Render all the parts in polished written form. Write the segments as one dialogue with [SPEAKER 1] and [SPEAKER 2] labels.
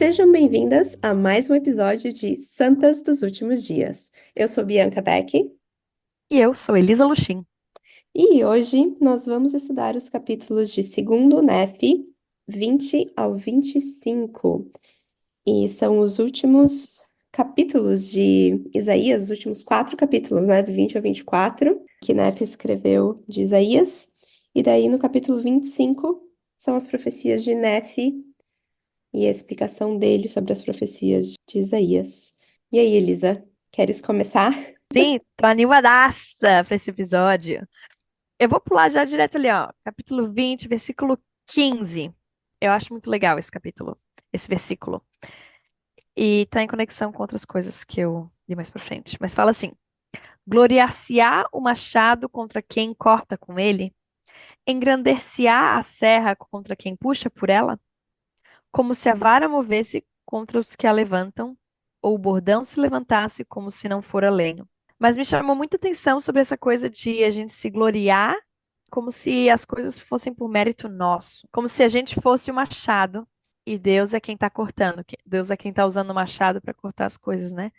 [SPEAKER 1] Sejam bem-vindas a mais um episódio de Santas dos Últimos Dias. Eu sou Bianca Beck
[SPEAKER 2] E eu sou Elisa Luxim.
[SPEAKER 1] e hoje nós vamos estudar os capítulos de 2º Nefi, 20 ao 25. E são os últimos capítulos de Isaías, os últimos 4 capítulos, né, do 20 ao 24, que Nefi escreveu de Isaías. E daí no capítulo 25 são as profecias de Nefi e a explicação dele sobre as profecias de Isaías. E aí, Elisa, queres começar?
[SPEAKER 2] Sim, tô animadaça pra esse episódio. Eu vou pular já direto ali, ó. Capítulo 20, versículo 15. Eu acho muito legal esse capítulo, esse versículo. E tá em conexão com outras coisas que eu li mais pra frente. Mas fala assim: gloriar-se-á o machado contra quem corta com ele? Engrandecer-se-á a serra contra quem puxa por ela? Como se a vara movesse contra os que a levantam, ou o bordão se levantasse como se não fora lenho. Mas me chamou muita atenção sobre essa coisa de a gente se gloriar como se as coisas fossem por mérito nosso, como se a gente fosse o machado e Deus é quem está cortando, Deus é quem está usando o machado para cortar as coisas, né?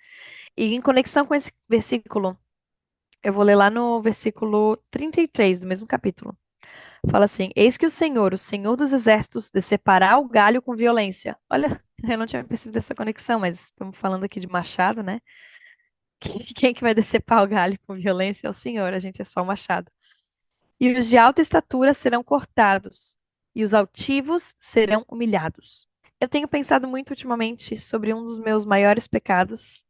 [SPEAKER 2] E em conexão com esse versículo, eu vou ler lá no versículo 33 do mesmo capítulo. Fala assim: Eis que o Senhor dos exércitos, decepará o galho com violência. Olha, eu não tinha percebido essa conexão, mas estamos falando aqui de machado, né? Quem que vai decepar o galho com violência é o Senhor, a gente é só o machado. E os de alta estatura serão cortados, e os altivos serão humilhados. Eu tenho pensado muito ultimamente sobre um dos meus maiores pecados,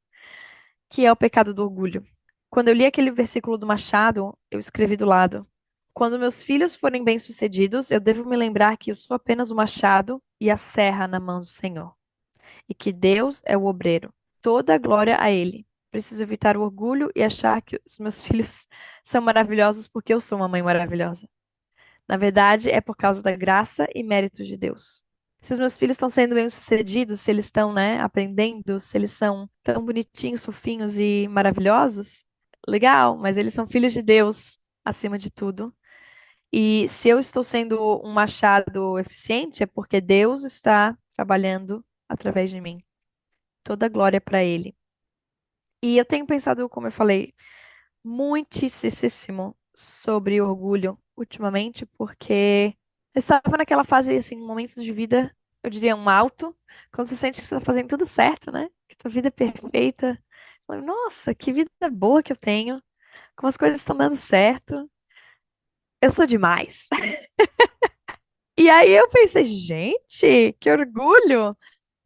[SPEAKER 2] que é o pecado do orgulho. Quando eu li aquele versículo do Machado, eu escrevi do lado: Quando meus filhos forem bem-sucedidos, eu devo me lembrar que eu sou apenas o machado e a serra na mão do Senhor, e que Deus é o obreiro. Toda a glória a Ele. Preciso evitar o orgulho e achar que os meus filhos são maravilhosos porque eu sou uma mãe maravilhosa. Na verdade, é por causa da graça e méritos de Deus. Se os meus filhos estão sendo bem-sucedidos, se eles estão, né, aprendendo, se eles são tão bonitinhos, fofinhos e maravilhosos, legal, mas eles são filhos de Deus acima de tudo. E se eu estou sendo um machado eficiente, é porque Deus está trabalhando através de mim. Toda a glória para Ele. E eu tenho pensado, como eu falei, muitíssimo sobre orgulho ultimamente, porque eu estava naquela fase, assim, momentos de vida, eu diria um alto, quando você sente que você está fazendo tudo certo, né? Que tua vida é perfeita. Nossa, que vida boa que eu tenho, como as coisas estão dando certo. Eu sou demais. E aí eu pensei, gente, que orgulho!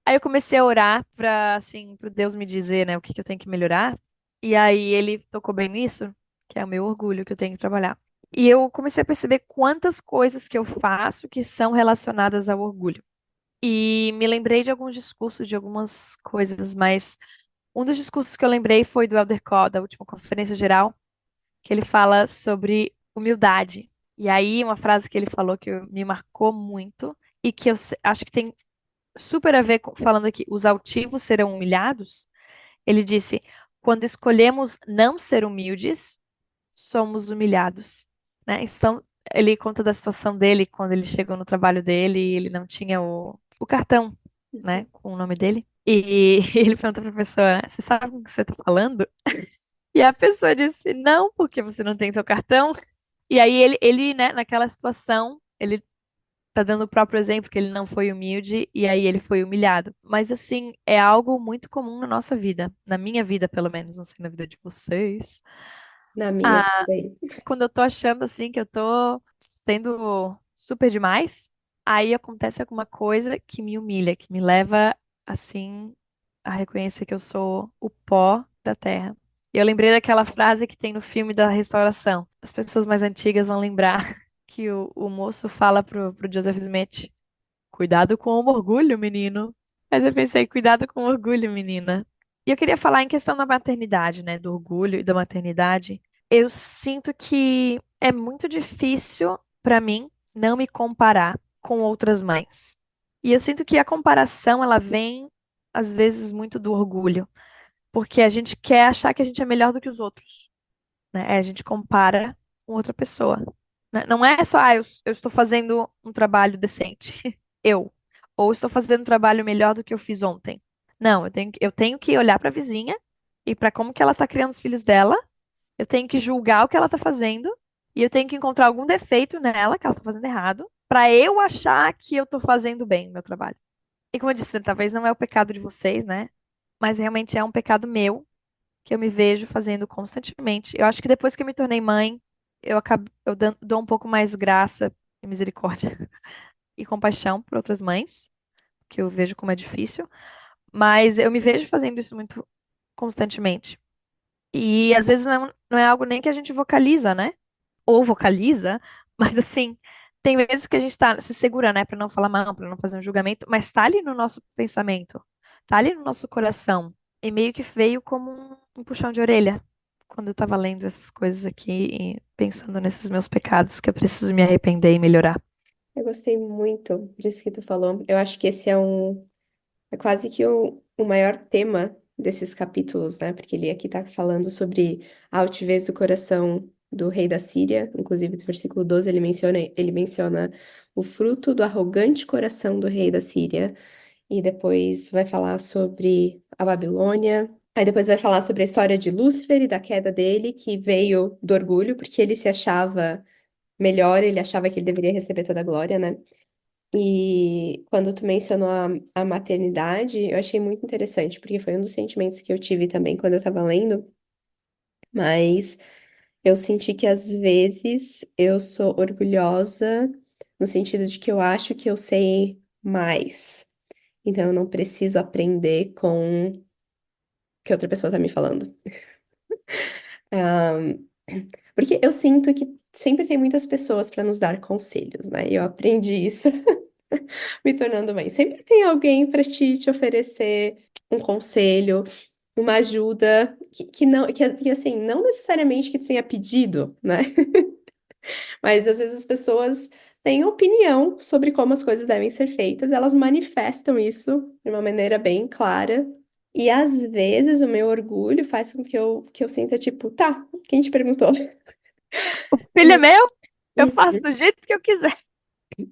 [SPEAKER 2] Aí eu comecei a orar para, assim, para Deus me dizer, né, o que que eu tenho que melhorar. E aí ele tocou bem nisso, que é o meu orgulho que eu tenho que trabalhar. E eu comecei a perceber quantas coisas que eu faço que são relacionadas ao orgulho. E me lembrei de alguns discursos, de algumas coisas, mas um dos discursos que eu lembrei foi do Elder Call, da última conferência geral, que ele fala sobre humildade. E aí, uma frase que ele falou que me marcou muito e que acho que tem super a ver com falando aqui, os altivos serão humilhados. Ele disse: quando escolhemos não ser humildes, somos humilhados, né? Então, ele conta da situação dele quando ele chegou no trabalho dele e ele não tinha o cartão, né, com o nome dele. E ele perguntou para a pessoa: você sabe com o que você está falando? E a pessoa disse: não, porque você não tem seu cartão. E aí né, naquela situação, ele tá dando o próprio exemplo que ele não foi humilde e aí ele foi humilhado. Mas assim, é algo muito comum na nossa vida, na minha vida, pelo menos, não sei na vida de vocês.
[SPEAKER 1] Na minha
[SPEAKER 2] Ah,
[SPEAKER 1] também.
[SPEAKER 2] quando eu tô achando assim que eu tô sendo super demais, aí acontece alguma coisa que me humilha, que me leva assim a reconhecer que eu sou o pó da terra. E eu lembrei daquela frase que tem no filme da restauração. As pessoas mais antigas vão lembrar que o moço fala pro Joseph Smith: Cuidado com o orgulho, menino. Mas eu pensei, cuidado com o orgulho, menina. E eu queria falar em questão da maternidade, né? Do orgulho e da maternidade. Eu sinto que é muito difícil para mim não me comparar com outras mães. E eu sinto que a comparação, ela vem, às vezes, muito do orgulho. Porque a gente quer achar que a gente é melhor do que os outros, né? A gente compara com outra pessoa, né? Não é só, eu estou fazendo um trabalho decente. Eu. ou estou fazendo um trabalho melhor do que eu fiz ontem. Não, eu tenho que olhar para a vizinha e para como que ela está criando os filhos dela, eu tenho que julgar o que ela está fazendo e eu tenho que encontrar algum defeito nela que ela está fazendo errado, para eu achar que eu estou fazendo bem o meu trabalho. E como eu disse, talvez não é o pecado de vocês, né? Mas realmente é um pecado meu que eu me vejo fazendo constantemente. Eu acho que depois que eu me tornei mãe, dou um pouco mais graça e misericórdia e compaixão por outras mães, que eu vejo como é difícil, mas eu me vejo fazendo isso muito constantemente. E às vezes não é algo nem que a gente vocaliza, né? Ou vocaliza, mas assim, tem vezes que a gente tá, se segura, né, pra não falar mal, pra não fazer um julgamento, mas tá ali no nosso pensamento, tá ali no nosso coração. E meio que veio como um puxão de orelha quando eu tava lendo essas coisas aqui e pensando nesses meus pecados que eu preciso me arrepender e melhorar.
[SPEAKER 1] Eu gostei muito disso que tu falou. Eu acho que esse é quase que o maior tema desses capítulos, né? Porque ele aqui tá falando sobre a altivez do coração do rei da Síria. Inclusive, no versículo 12, ele menciona o fruto do arrogante coração do rei da Síria. E depois vai falar sobre a Babilônia. Aí depois vai falar sobre a história de Lúcifer e da queda dele, que veio do orgulho, porque ele se achava melhor, ele achava que ele deveria receber toda a glória, né? E quando tu mencionou a maternidade, eu achei muito interessante, porque foi um dos sentimentos que eu tive também quando eu tava lendo, mas eu senti que às vezes eu sou orgulhosa no sentido de que eu acho que eu sei mais. Então eu não preciso aprender com o que outra pessoa tá me falando. Ahn, Porque eu sinto que sempre tem muitas pessoas para nos dar conselhos, né? E eu aprendi isso me tornando mãe. Sempre tem alguém para te oferecer um conselho, uma ajuda que não, que assim, não necessariamente que tu tenha pedido, né? Mas às vezes as pessoas têm opinião sobre como as coisas devem ser feitas, elas manifestam isso de uma maneira bem clara. E às vezes o meu orgulho faz com que eu sinta, tipo, tá, quem te perguntou?
[SPEAKER 2] O filho é
[SPEAKER 1] E,
[SPEAKER 2] meu, eu faço
[SPEAKER 1] uhum,
[SPEAKER 2] do jeito que eu quiser.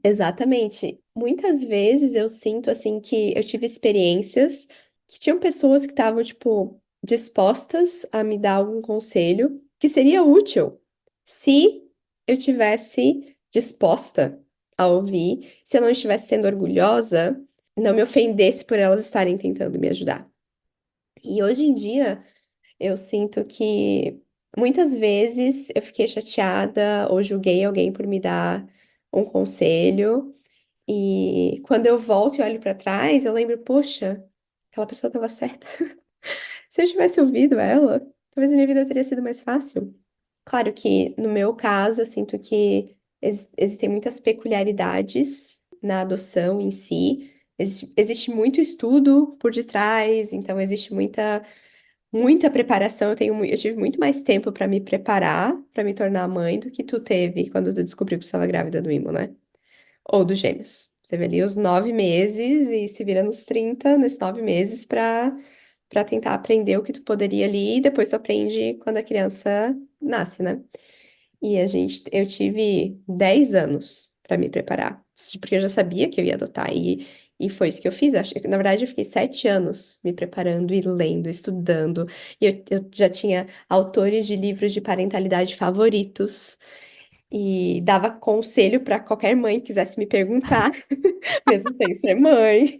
[SPEAKER 1] exatamente. Muitas vezes eu sinto, assim, que eu tive experiências que tinham pessoas que estavam, tipo, dispostas a me dar algum conselho que seria útil se eu tivesse disposta a ouvir, se eu não estivesse sendo orgulhosa, não me ofendesse por elas estarem tentando me ajudar. E hoje em dia, eu sinto que muitas vezes eu fiquei chateada ou julguei alguém por me dar um conselho. E quando eu volto e olho pra trás, eu lembro, poxa, aquela pessoa estava certa. Se eu tivesse ouvido ela, talvez a minha vida teria sido mais fácil. Claro que no meu caso, eu sinto que existem muitas peculiaridades na adoção em si. Existe muito estudo por detrás, então existe muita preparação. Eu tive muito mais tempo para me preparar para me tornar mãe do que tu teve quando tu descobriu que tu estava grávida do Imo, né? Ou dos gêmeos. Teve ali os 9 meses e se vira nos 30 nesses 9 meses para tentar aprender o que tu poderia ali e depois tu aprende quando a criança nasce, né? E eu tive 10 anos para me preparar, porque eu já sabia que eu ia adotar e foi isso que eu fiz. Na verdade, eu fiquei 7 anos me preparando e lendo, estudando. E eu já tinha autores de livros de parentalidade favoritos e dava conselho para qualquer mãe que quisesse me perguntar, mesmo sem ser mãe,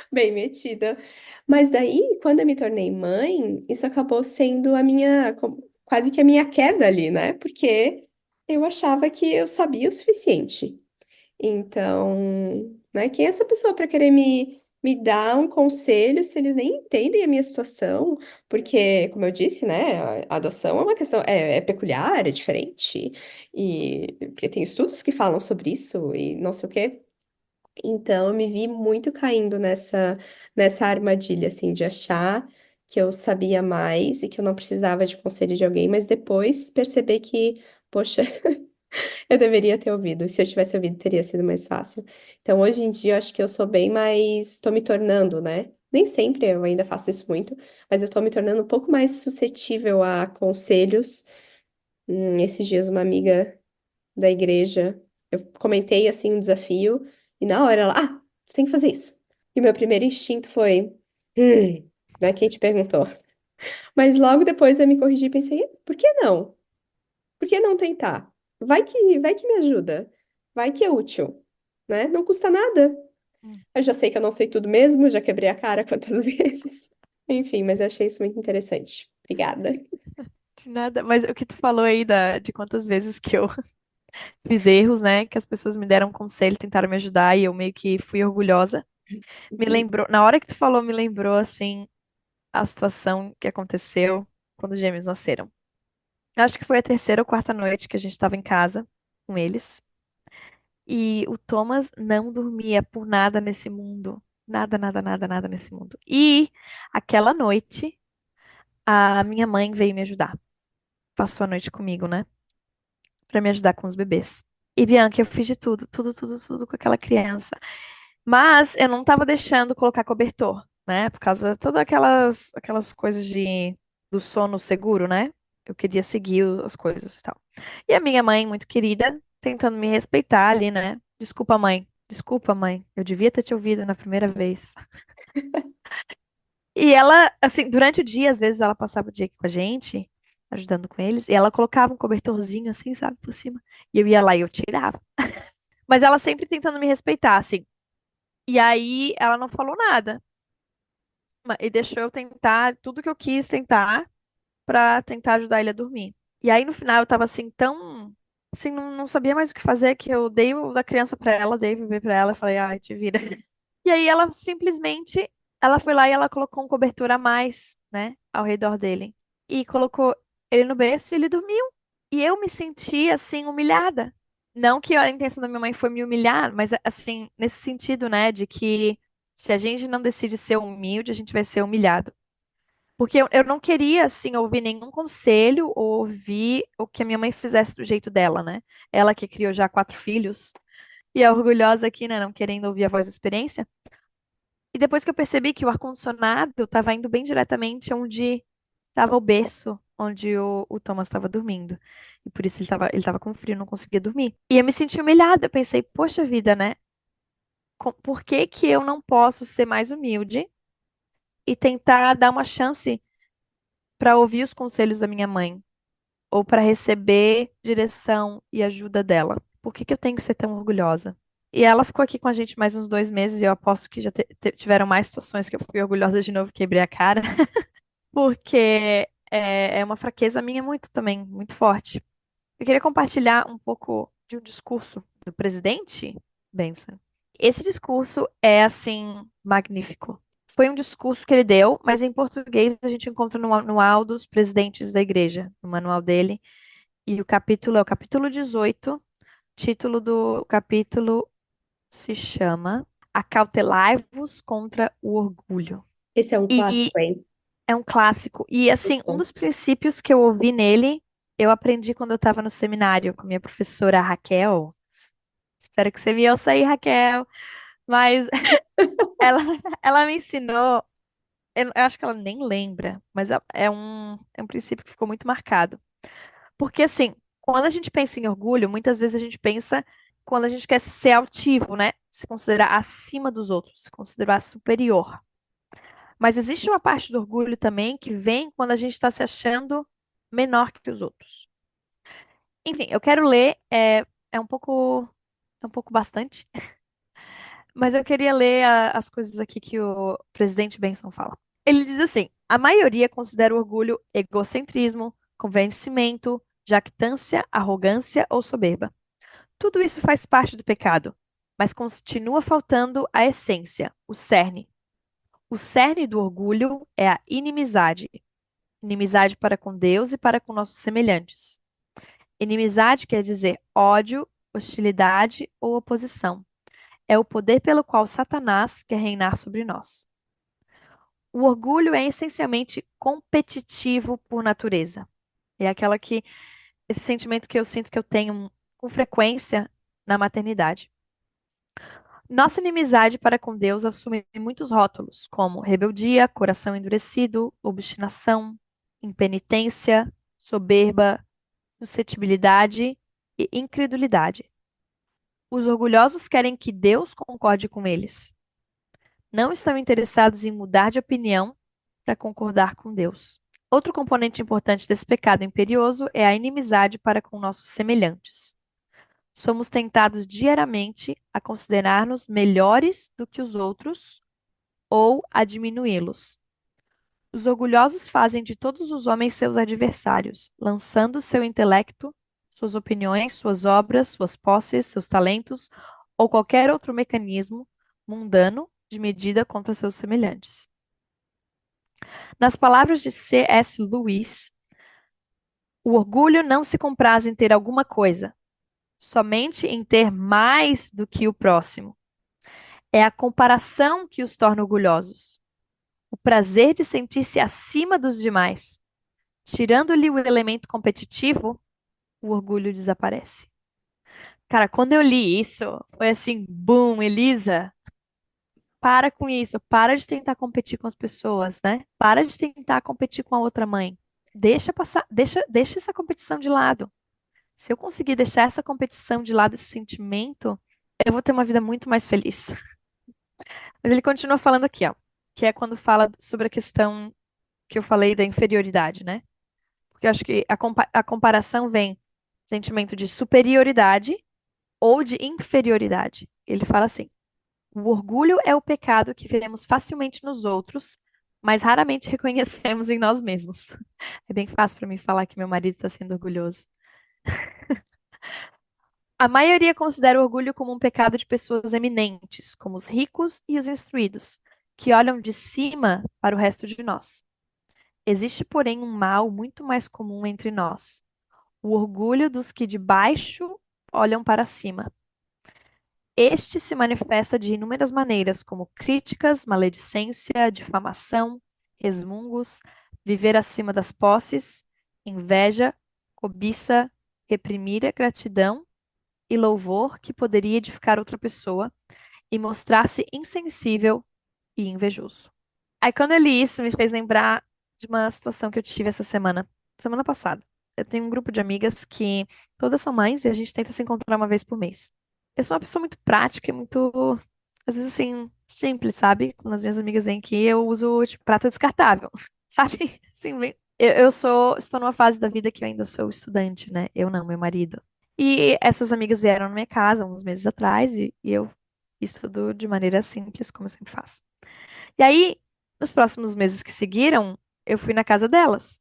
[SPEAKER 1] bem metida. Mas daí, quando eu me tornei mãe, isso acabou sendo quase que a minha queda ali, né? Porque eu achava que eu sabia o suficiente. Então, né, quem é essa pessoa para querer me dar um conselho se eles nem entendem a minha situação? Porque, como eu disse, né, a adoção é uma questão, é peculiar, é diferente, e porque tem estudos que falam sobre isso e não sei o quê. Então, eu me vi muito caindo nessa armadilha, assim, de achar que eu sabia mais e que eu não precisava de conselho de alguém, mas depois perceber que, poxa, eu deveria ter ouvido. E se eu tivesse ouvido, teria sido mais fácil. Então, hoje em dia, eu acho que eu sou bem mais. Tô me tornando, né? Nem sempre eu ainda faço isso muito, mas eu tô me tornando um pouco mais suscetível a conselhos. Esses dias, uma amiga da igreja, eu comentei assim um desafio, e na hora ela, Tu tem que fazer isso. E o meu primeiro instinto foi, né? Quem te perguntou? Mas logo depois eu me corrigi e pensei, por que não? Por que não tentar? Vai que me ajuda. Vai que é útil, né? Não custa nada.
[SPEAKER 2] Hum.
[SPEAKER 1] Eu já sei que eu não sei tudo mesmo, já quebrei a cara quantas vezes. Enfim, mas eu achei isso muito interessante. Obrigada.
[SPEAKER 2] De nada, mas o que tu falou aí de quantas vezes que eu fiz erros, né? Que as pessoas me deram um conselho, tentaram me ajudar e eu meio que fui orgulhosa. Me
[SPEAKER 1] Uhum.
[SPEAKER 2] lembrou, na hora que tu falou, me lembrou assim a situação que aconteceu quando os gêmeos nasceram. Eu acho que foi a terceira ou quarta noite que a gente estava em casa com eles. E o Thomas não dormia por nada nesse mundo. Nada, nada, nada, nada nesse mundo. E aquela noite, a minha mãe veio me ajudar. Passou a noite comigo, né? Pra me ajudar com os bebês. E Bianca, eu fiz de tudo, tudo, tudo, tudo com aquela criança. Mas eu não tava deixando colocar cobertor, né? Por causa de todas aquelas coisas do sono seguro, né? Eu queria seguir as coisas e tal. E a minha mãe, muito querida, tentando me respeitar ali, né? Desculpa, mãe. Desculpa, mãe. Eu devia ter te ouvido na primeira vez. E ela, assim, durante o dia, às vezes ela passava o dia aqui com a gente, ajudando com eles, e ela colocava um cobertorzinho assim, sabe, por cima. E eu ia lá e eu tirava. Mas ela sempre tentando me respeitar, assim. E aí ela não falou nada. E deixou eu tentar tudo que eu quis tentar pra tentar ajudar ele a dormir. E aí no final eu tava assim tão assim, não sabia mais o que fazer, que eu dei o da criança pra ela, dei o bebê pra ela, e falei, ai, te vira. E aí ela simplesmente ela foi lá e ela colocou um cobertor a mais, né, ao redor dele. E colocou ele no berço e ele dormiu. E eu me senti assim humilhada. Não que a intenção da minha mãe foi me humilhar, mas assim, nesse sentido, né, de que se a gente não decide ser humilde, a gente vai ser humilhado. Porque eu não queria, assim, ouvir nenhum conselho ou ouvir o que a minha mãe fizesse do jeito dela, né? Ela que criou já 4 filhos e é orgulhosa aqui, né? Não querendo ouvir a voz da experiência. E depois que eu percebi que o ar-condicionado estava indo bem diretamente onde estava o berço, onde o Thomas estava dormindo. E por isso ele tava com frio, não conseguia dormir. E eu me senti humilhada. Eu pensei, poxa vida, né? Por que que eu não posso ser mais humilde e tentar dar uma chance para ouvir os conselhos da minha mãe? Ou para receber direção e ajuda dela? Por que que eu tenho que ser tão orgulhosa? E ela ficou aqui com a gente mais uns 2 meses e eu aposto que já tiveram mais situações que eu fui orgulhosa de novo, quebrei a cara, porque é uma fraqueza minha muito também, muito forte. Eu queria compartilhar um pouco de um discurso do presidente Benson. Esse discurso é, assim, magnífico. Foi um discurso que ele deu, mas em português a gente encontra no Manual dos Presidentes da Igreja, no manual dele. E o capítulo é o capítulo 18. Título do capítulo se chama Acautelai-vos contra o orgulho.
[SPEAKER 1] Esse é um
[SPEAKER 2] E
[SPEAKER 1] clássico, hein?
[SPEAKER 2] é um clássico. E,
[SPEAKER 1] Muito
[SPEAKER 2] assim, um
[SPEAKER 1] bom.
[SPEAKER 2] dos princípios que eu ouvi nele, eu aprendi quando eu estava no seminário com minha professora Raquel. Espero que você me ouça aí, Raquel. Mas ela, ela me ensinou, eu acho que ela nem lembra, mas é um princípio que ficou muito marcado. Porque, assim, quando a gente pensa em orgulho, muitas vezes a gente pensa quando a gente quer ser altivo, né? Se considerar acima dos outros, se considerar superior. Mas existe uma parte do orgulho também que vem quando a gente está se achando menor que os outros. Enfim, eu quero ler, é um pouco bastante, mas eu queria ler as coisas aqui que o presidente Benson fala. Ele diz assim: a maioria considera o orgulho egocentrismo, convencimento, jactância, arrogância ou soberba. Tudo isso faz parte do pecado, mas continua faltando a essência, o cerne. O cerne do orgulho é a inimizade. Inimizade para com Deus e para com nossos semelhantes. Inimizade quer dizer ódio, hostilidade ou oposição. É o poder pelo qual Satanás quer reinar sobre nós. O orgulho é essencialmente competitivo por natureza. É esse sentimento que eu sinto que eu tenho com frequência na maternidade. Nossa inimizade para com Deus assume muitos rótulos, como rebeldia, coração endurecido, obstinação, impenitência, soberba, suscetibilidade e incredulidade. Os orgulhosos querem que Deus concorde com eles. Não estão interessados em mudar de opinião para concordar com Deus. Outro componente importante desse pecado imperioso é a inimizade para com nossos semelhantes. Somos tentados diariamente a considerar-nos melhores do que os outros ou a diminuí-los. Os orgulhosos fazem de todos os homens seus adversários, lançando seu intelecto, suas opiniões, suas obras, suas posses, seus talentos ou qualquer outro mecanismo mundano de medida contra seus semelhantes. Nas palavras de C.S. Lewis, o orgulho não se compraz em ter alguma coisa, somente em ter mais do que o próximo. É a comparação que os torna orgulhosos. O prazer de sentir-se acima dos demais. Tirando-lhe o elemento competitivo, o orgulho desaparece. Cara, quando eu li isso, foi assim, boom, Elisa, para com isso, para de tentar competir com as pessoas, né? Para de tentar competir com a outra mãe. Deixa passar, deixa essa competição de lado. Se eu conseguir deixar essa competição de lado, esse sentimento, eu vou ter uma vida muito mais feliz. Mas ele continua falando aqui, ó, que é quando fala sobre a questão que eu falei da inferioridade, né? Porque eu acho que a comparação vem sentimento de superioridade ou de inferioridade. Ele fala assim: o orgulho é o pecado que vemos facilmente nos outros, mas raramente reconhecemos em nós mesmos. É bem fácil para mim falar que meu marido está sendo orgulhoso. A maioria considera o orgulho como um pecado de pessoas eminentes, como os ricos e os instruídos, que olham de cima para o resto de nós. Existe, porém, um mal muito mais comum entre nós: o orgulho dos que de baixo olham para cima. Este se manifesta de inúmeras maneiras, como críticas, maledicência, difamação, resmungos, viver acima das posses, inveja, cobiça, reprimir a gratidão e louvor que poderia edificar outra pessoa e mostrar-se insensível e invejoso. Aí, quando eu li isso, me fez lembrar de uma situação que eu tive essa semana, semana passada. Eu tenho um grupo de amigas que todas são mães e a gente tenta se encontrar uma vez por mês. Eu sou uma pessoa muito prática e muito, às vezes assim, simples, sabe? Quando as minhas amigas vêm aqui, eu uso, tipo, prato descartável, sabe? Assim, estou numa fase da vida que eu ainda sou estudante, né? Eu não, meu marido. E essas amigas vieram na minha casa uns meses atrás e eu estudo de maneira simples, como eu sempre faço. E aí, nos próximos meses que seguiram, eu fui na casa delas.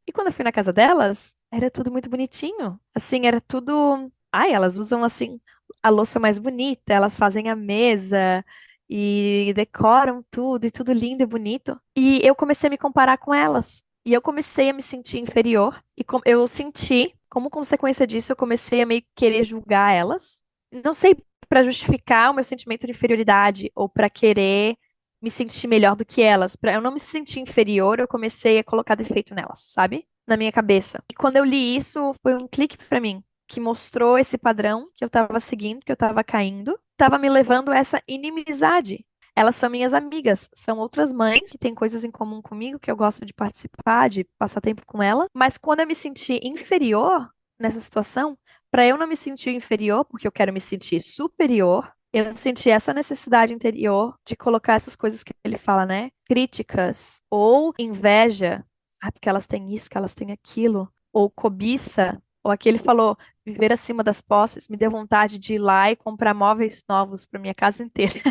[SPEAKER 2] E quando eu fui na casa delas, era tudo muito bonitinho. Assim, era tudo. Ai, elas usam assim a louça mais bonita, elas fazem a mesa e decoram tudo, e tudo lindo e bonito. E eu comecei a me comparar com elas. E eu comecei a me sentir inferior. E eu senti, como consequência disso, eu comecei a meio que querer julgar elas. Não sei para justificar o meu sentimento de inferioridade ou para querer me sentir melhor do que elas. Pra eu não me sentir inferior, eu comecei a colocar defeito nelas, sabe? Na minha cabeça. E quando eu li isso, foi um clique pra mim, que mostrou esse padrão que eu tava seguindo, que eu tava caindo, tava me levando a essa inimizade. Elas são minhas amigas, são outras mães que têm coisas em comum comigo, que eu gosto de participar, de passar tempo com ela. Mas quando eu me senti inferior nessa situação, para eu não me sentir inferior, porque eu quero me sentir superior, eu senti essa necessidade interior de colocar essas coisas que ele fala, né? Críticas ou inveja. Ah, porque elas têm isso, que elas têm aquilo. Ou cobiça. Ou aqui ele falou, viver acima das posses. Me deu vontade de ir lá e comprar móveis novos para minha casa inteira.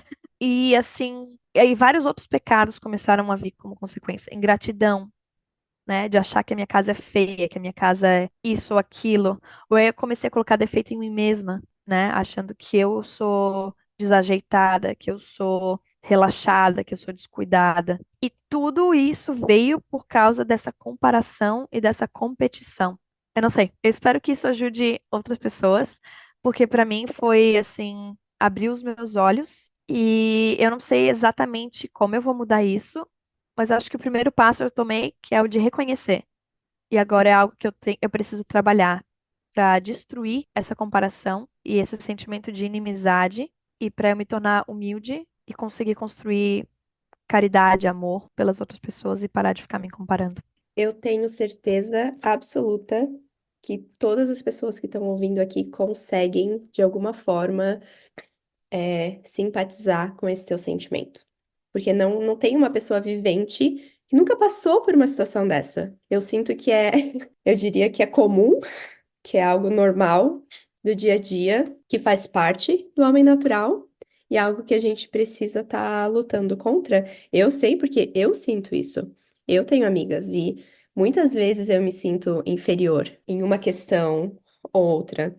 [SPEAKER 2] E assim, e aí vários outros pecados começaram a vir como consequência. Ingratidão, né? De achar que a minha casa é feia, que a minha casa é isso ou aquilo. Ou aí eu comecei a colocar defeito em mim mesma, né? Achando que eu sou desajeitada, que eu sou relaxada, que eu sou descuidada. E tudo isso veio por causa dessa comparação e dessa competição. Eu não sei, eu espero que isso ajude outras pessoas, porque para mim foi assim, abrir os meus olhos e eu não sei exatamente como eu vou mudar isso, mas acho que o primeiro passo eu tomei, que é o de reconhecer. E agora é algo que eu preciso trabalhar para destruir essa comparação e esse sentimento de inimizade e para eu me tornar humilde e conseguir construir caridade, amor pelas outras pessoas e parar de ficar me comparando.
[SPEAKER 1] Eu tenho certeza absoluta que todas as pessoas que estão ouvindo aqui conseguem, de alguma forma, simpatizar com esse teu sentimento. porque não tem uma pessoa vivente que nunca passou por uma situação dessa. Eu sinto que eu diria que é comum, que é algo normal do dia a dia, que faz parte do homem natural e é algo que a gente precisa estar lutando contra. Eu sei porque eu sinto isso. Eu tenho amigas e muitas vezes eu me sinto inferior em uma questão ou outra.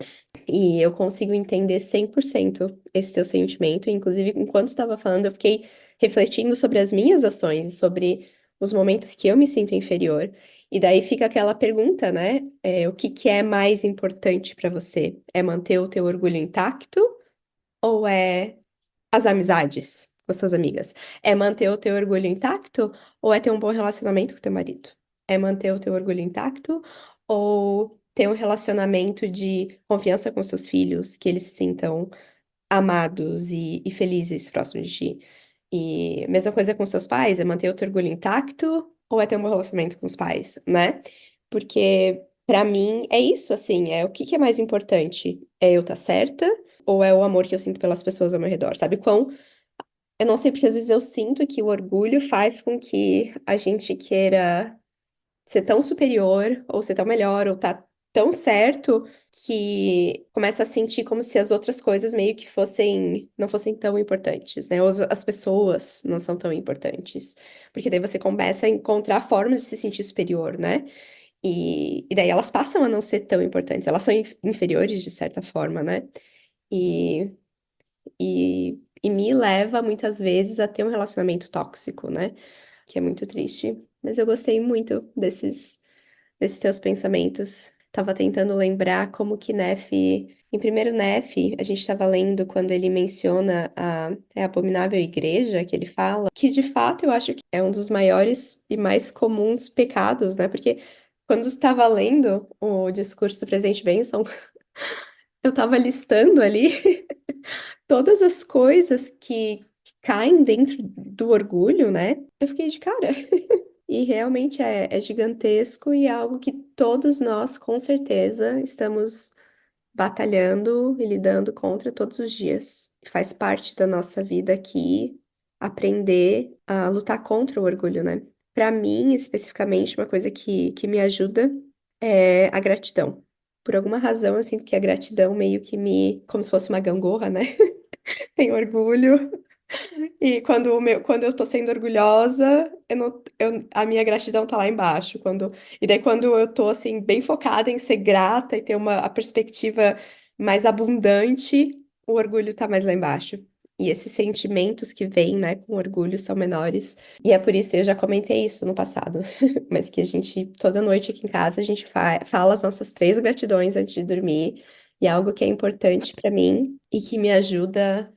[SPEAKER 1] E eu consigo entender 100% esse teu sentimento. Inclusive, enquanto estava falando, eu fiquei refletindo sobre as minhas ações e sobre os momentos que eu me sinto inferior. E daí fica aquela pergunta, né? O que que é mais importante para você? É manter o teu orgulho intacto ou é as amizades com as suas amigas? É manter o teu orgulho intacto ou é ter um bom relacionamento com teu marido? É manter o teu orgulho intacto ou ter um relacionamento de confiança com seus filhos, que eles se sintam amados e felizes próximos de ti? E mesma coisa com seus pais, é manter o teu orgulho intacto ou é ter um bom relacionamento com os pais, né? Porque pra mim é isso, assim, o que que é mais importante? É eu estar certa ou é o amor que eu sinto pelas pessoas ao meu redor? Sabe quão eu não sei, porque às vezes eu sinto que o orgulho faz com que a gente queira ser tão superior, ou ser tão melhor, ou tá tão certo que começa a sentir como se as outras coisas meio que não fossem tão importantes, né? Ou as pessoas não são tão importantes. Porque daí você começa a encontrar formas de se sentir superior, né? E daí elas passam a não ser tão importantes, elas são inferiores de certa forma, né? E e me leva muitas vezes a ter um relacionamento tóxico, né? Que é muito triste. Mas eu gostei muito desses teus pensamentos. Tava tentando lembrar como que Nefe, em primeiro Nefe, a gente estava lendo quando ele menciona a abominável igreja, que ele fala, que de fato eu acho que é um dos maiores e mais comuns pecados, né? Porque quando estava lendo o discurso do presidente Benson, eu tava listando ali todas as coisas que caem dentro do orgulho, né? Eu fiquei de cara. E realmente é gigantesco e é algo que todos nós, com certeza, estamos batalhando e lidando contra todos os dias. Faz parte da nossa vida aqui aprender a lutar contra o orgulho, né? Para mim, especificamente, uma coisa que me ajuda é a gratidão. Por alguma razão, eu sinto que a gratidão meio que como se fosse uma gangorra, né? Tem orgulho. E quando eu tô sendo orgulhosa, a minha gratidão tá lá embaixo. E daí quando eu tô, assim, bem focada em ser grata e ter a perspectiva mais abundante, o orgulho tá mais lá embaixo. E esses sentimentos que vêm, né, com orgulho são menores. E é por isso, eu já comentei isso no passado, mas que a gente, toda noite aqui em casa, a gente fala as nossas 3 gratidões antes de dormir. E é algo que é importante pra mim e que me ajuda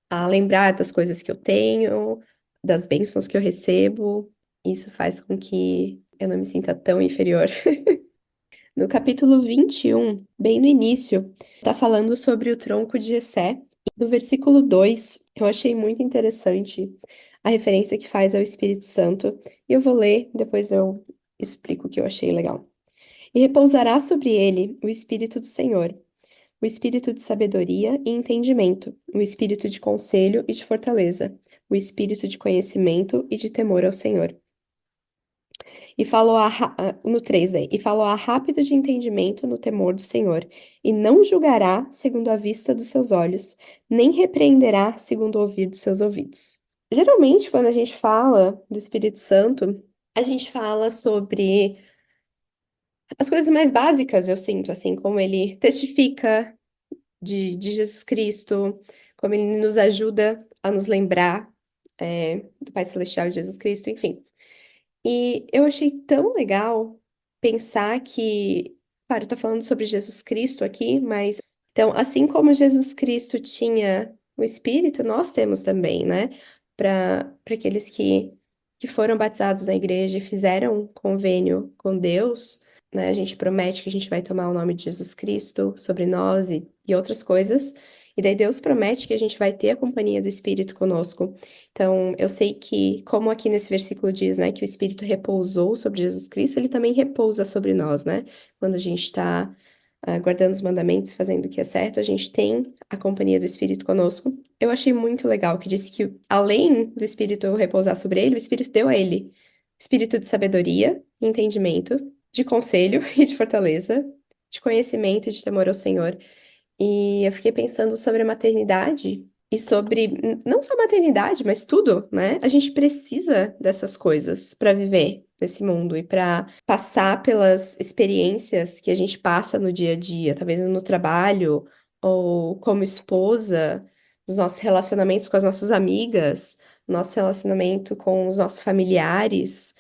[SPEAKER 1] a lembrar das coisas que eu tenho, das bênçãos que eu recebo. Isso faz com que eu não me sinta tão inferior. No capítulo 21, bem no início, tá falando sobre o tronco de Jessé. No versículo 2, eu achei muito interessante a referência que faz ao Espírito Santo. E eu vou ler, depois eu explico o que eu achei legal. E repousará sobre ele o Espírito do Senhor, o espírito de sabedoria e entendimento, o espírito de conselho e de fortaleza, o espírito de conhecimento e de temor ao Senhor. No 3 aí, e falou a rápido de entendimento no temor do Senhor, e não julgará segundo a vista dos seus olhos, nem repreenderá segundo o ouvir dos seus ouvidos. Geralmente, quando a gente fala do Espírito Santo, a gente fala sobre as coisas mais básicas, eu sinto, assim, como ele testifica de Jesus Cristo, como ele nos ajuda a nos lembrar, do Pai Celestial de Jesus Cristo, enfim. E eu achei tão legal pensar que, claro, tá falando sobre Jesus Cristo aqui, mas então, assim como Jesus Cristo tinha o Espírito, nós temos também, né? Para aqueles que foram batizados na igreja e fizeram um convênio com Deus, né? A gente promete que a gente vai tomar o nome de Jesus Cristo sobre nós e outras coisas. E daí Deus promete que a gente vai ter a companhia do Espírito conosco. Então, eu sei que, como aqui nesse versículo diz, né, que o Espírito repousou sobre Jesus Cristo, ele também repousa sobre nós, né? Quando a gente está guardando os mandamentos, fazendo o que é certo, a gente tem a companhia do Espírito conosco. Eu achei muito legal que disse que, além do Espírito repousar sobre ele, o Espírito deu a ele espírito de sabedoria, entendimento, de conselho e de fortaleza, de conhecimento e de temor ao Senhor. E eu fiquei pensando sobre a maternidade e sobre não só a maternidade, mas tudo, né? A gente precisa dessas coisas para viver nesse mundo e para passar pelas experiências que a gente passa no dia a dia, talvez no trabalho ou como esposa, nos nossos relacionamentos com as nossas amigas, nosso relacionamento com os nossos familiares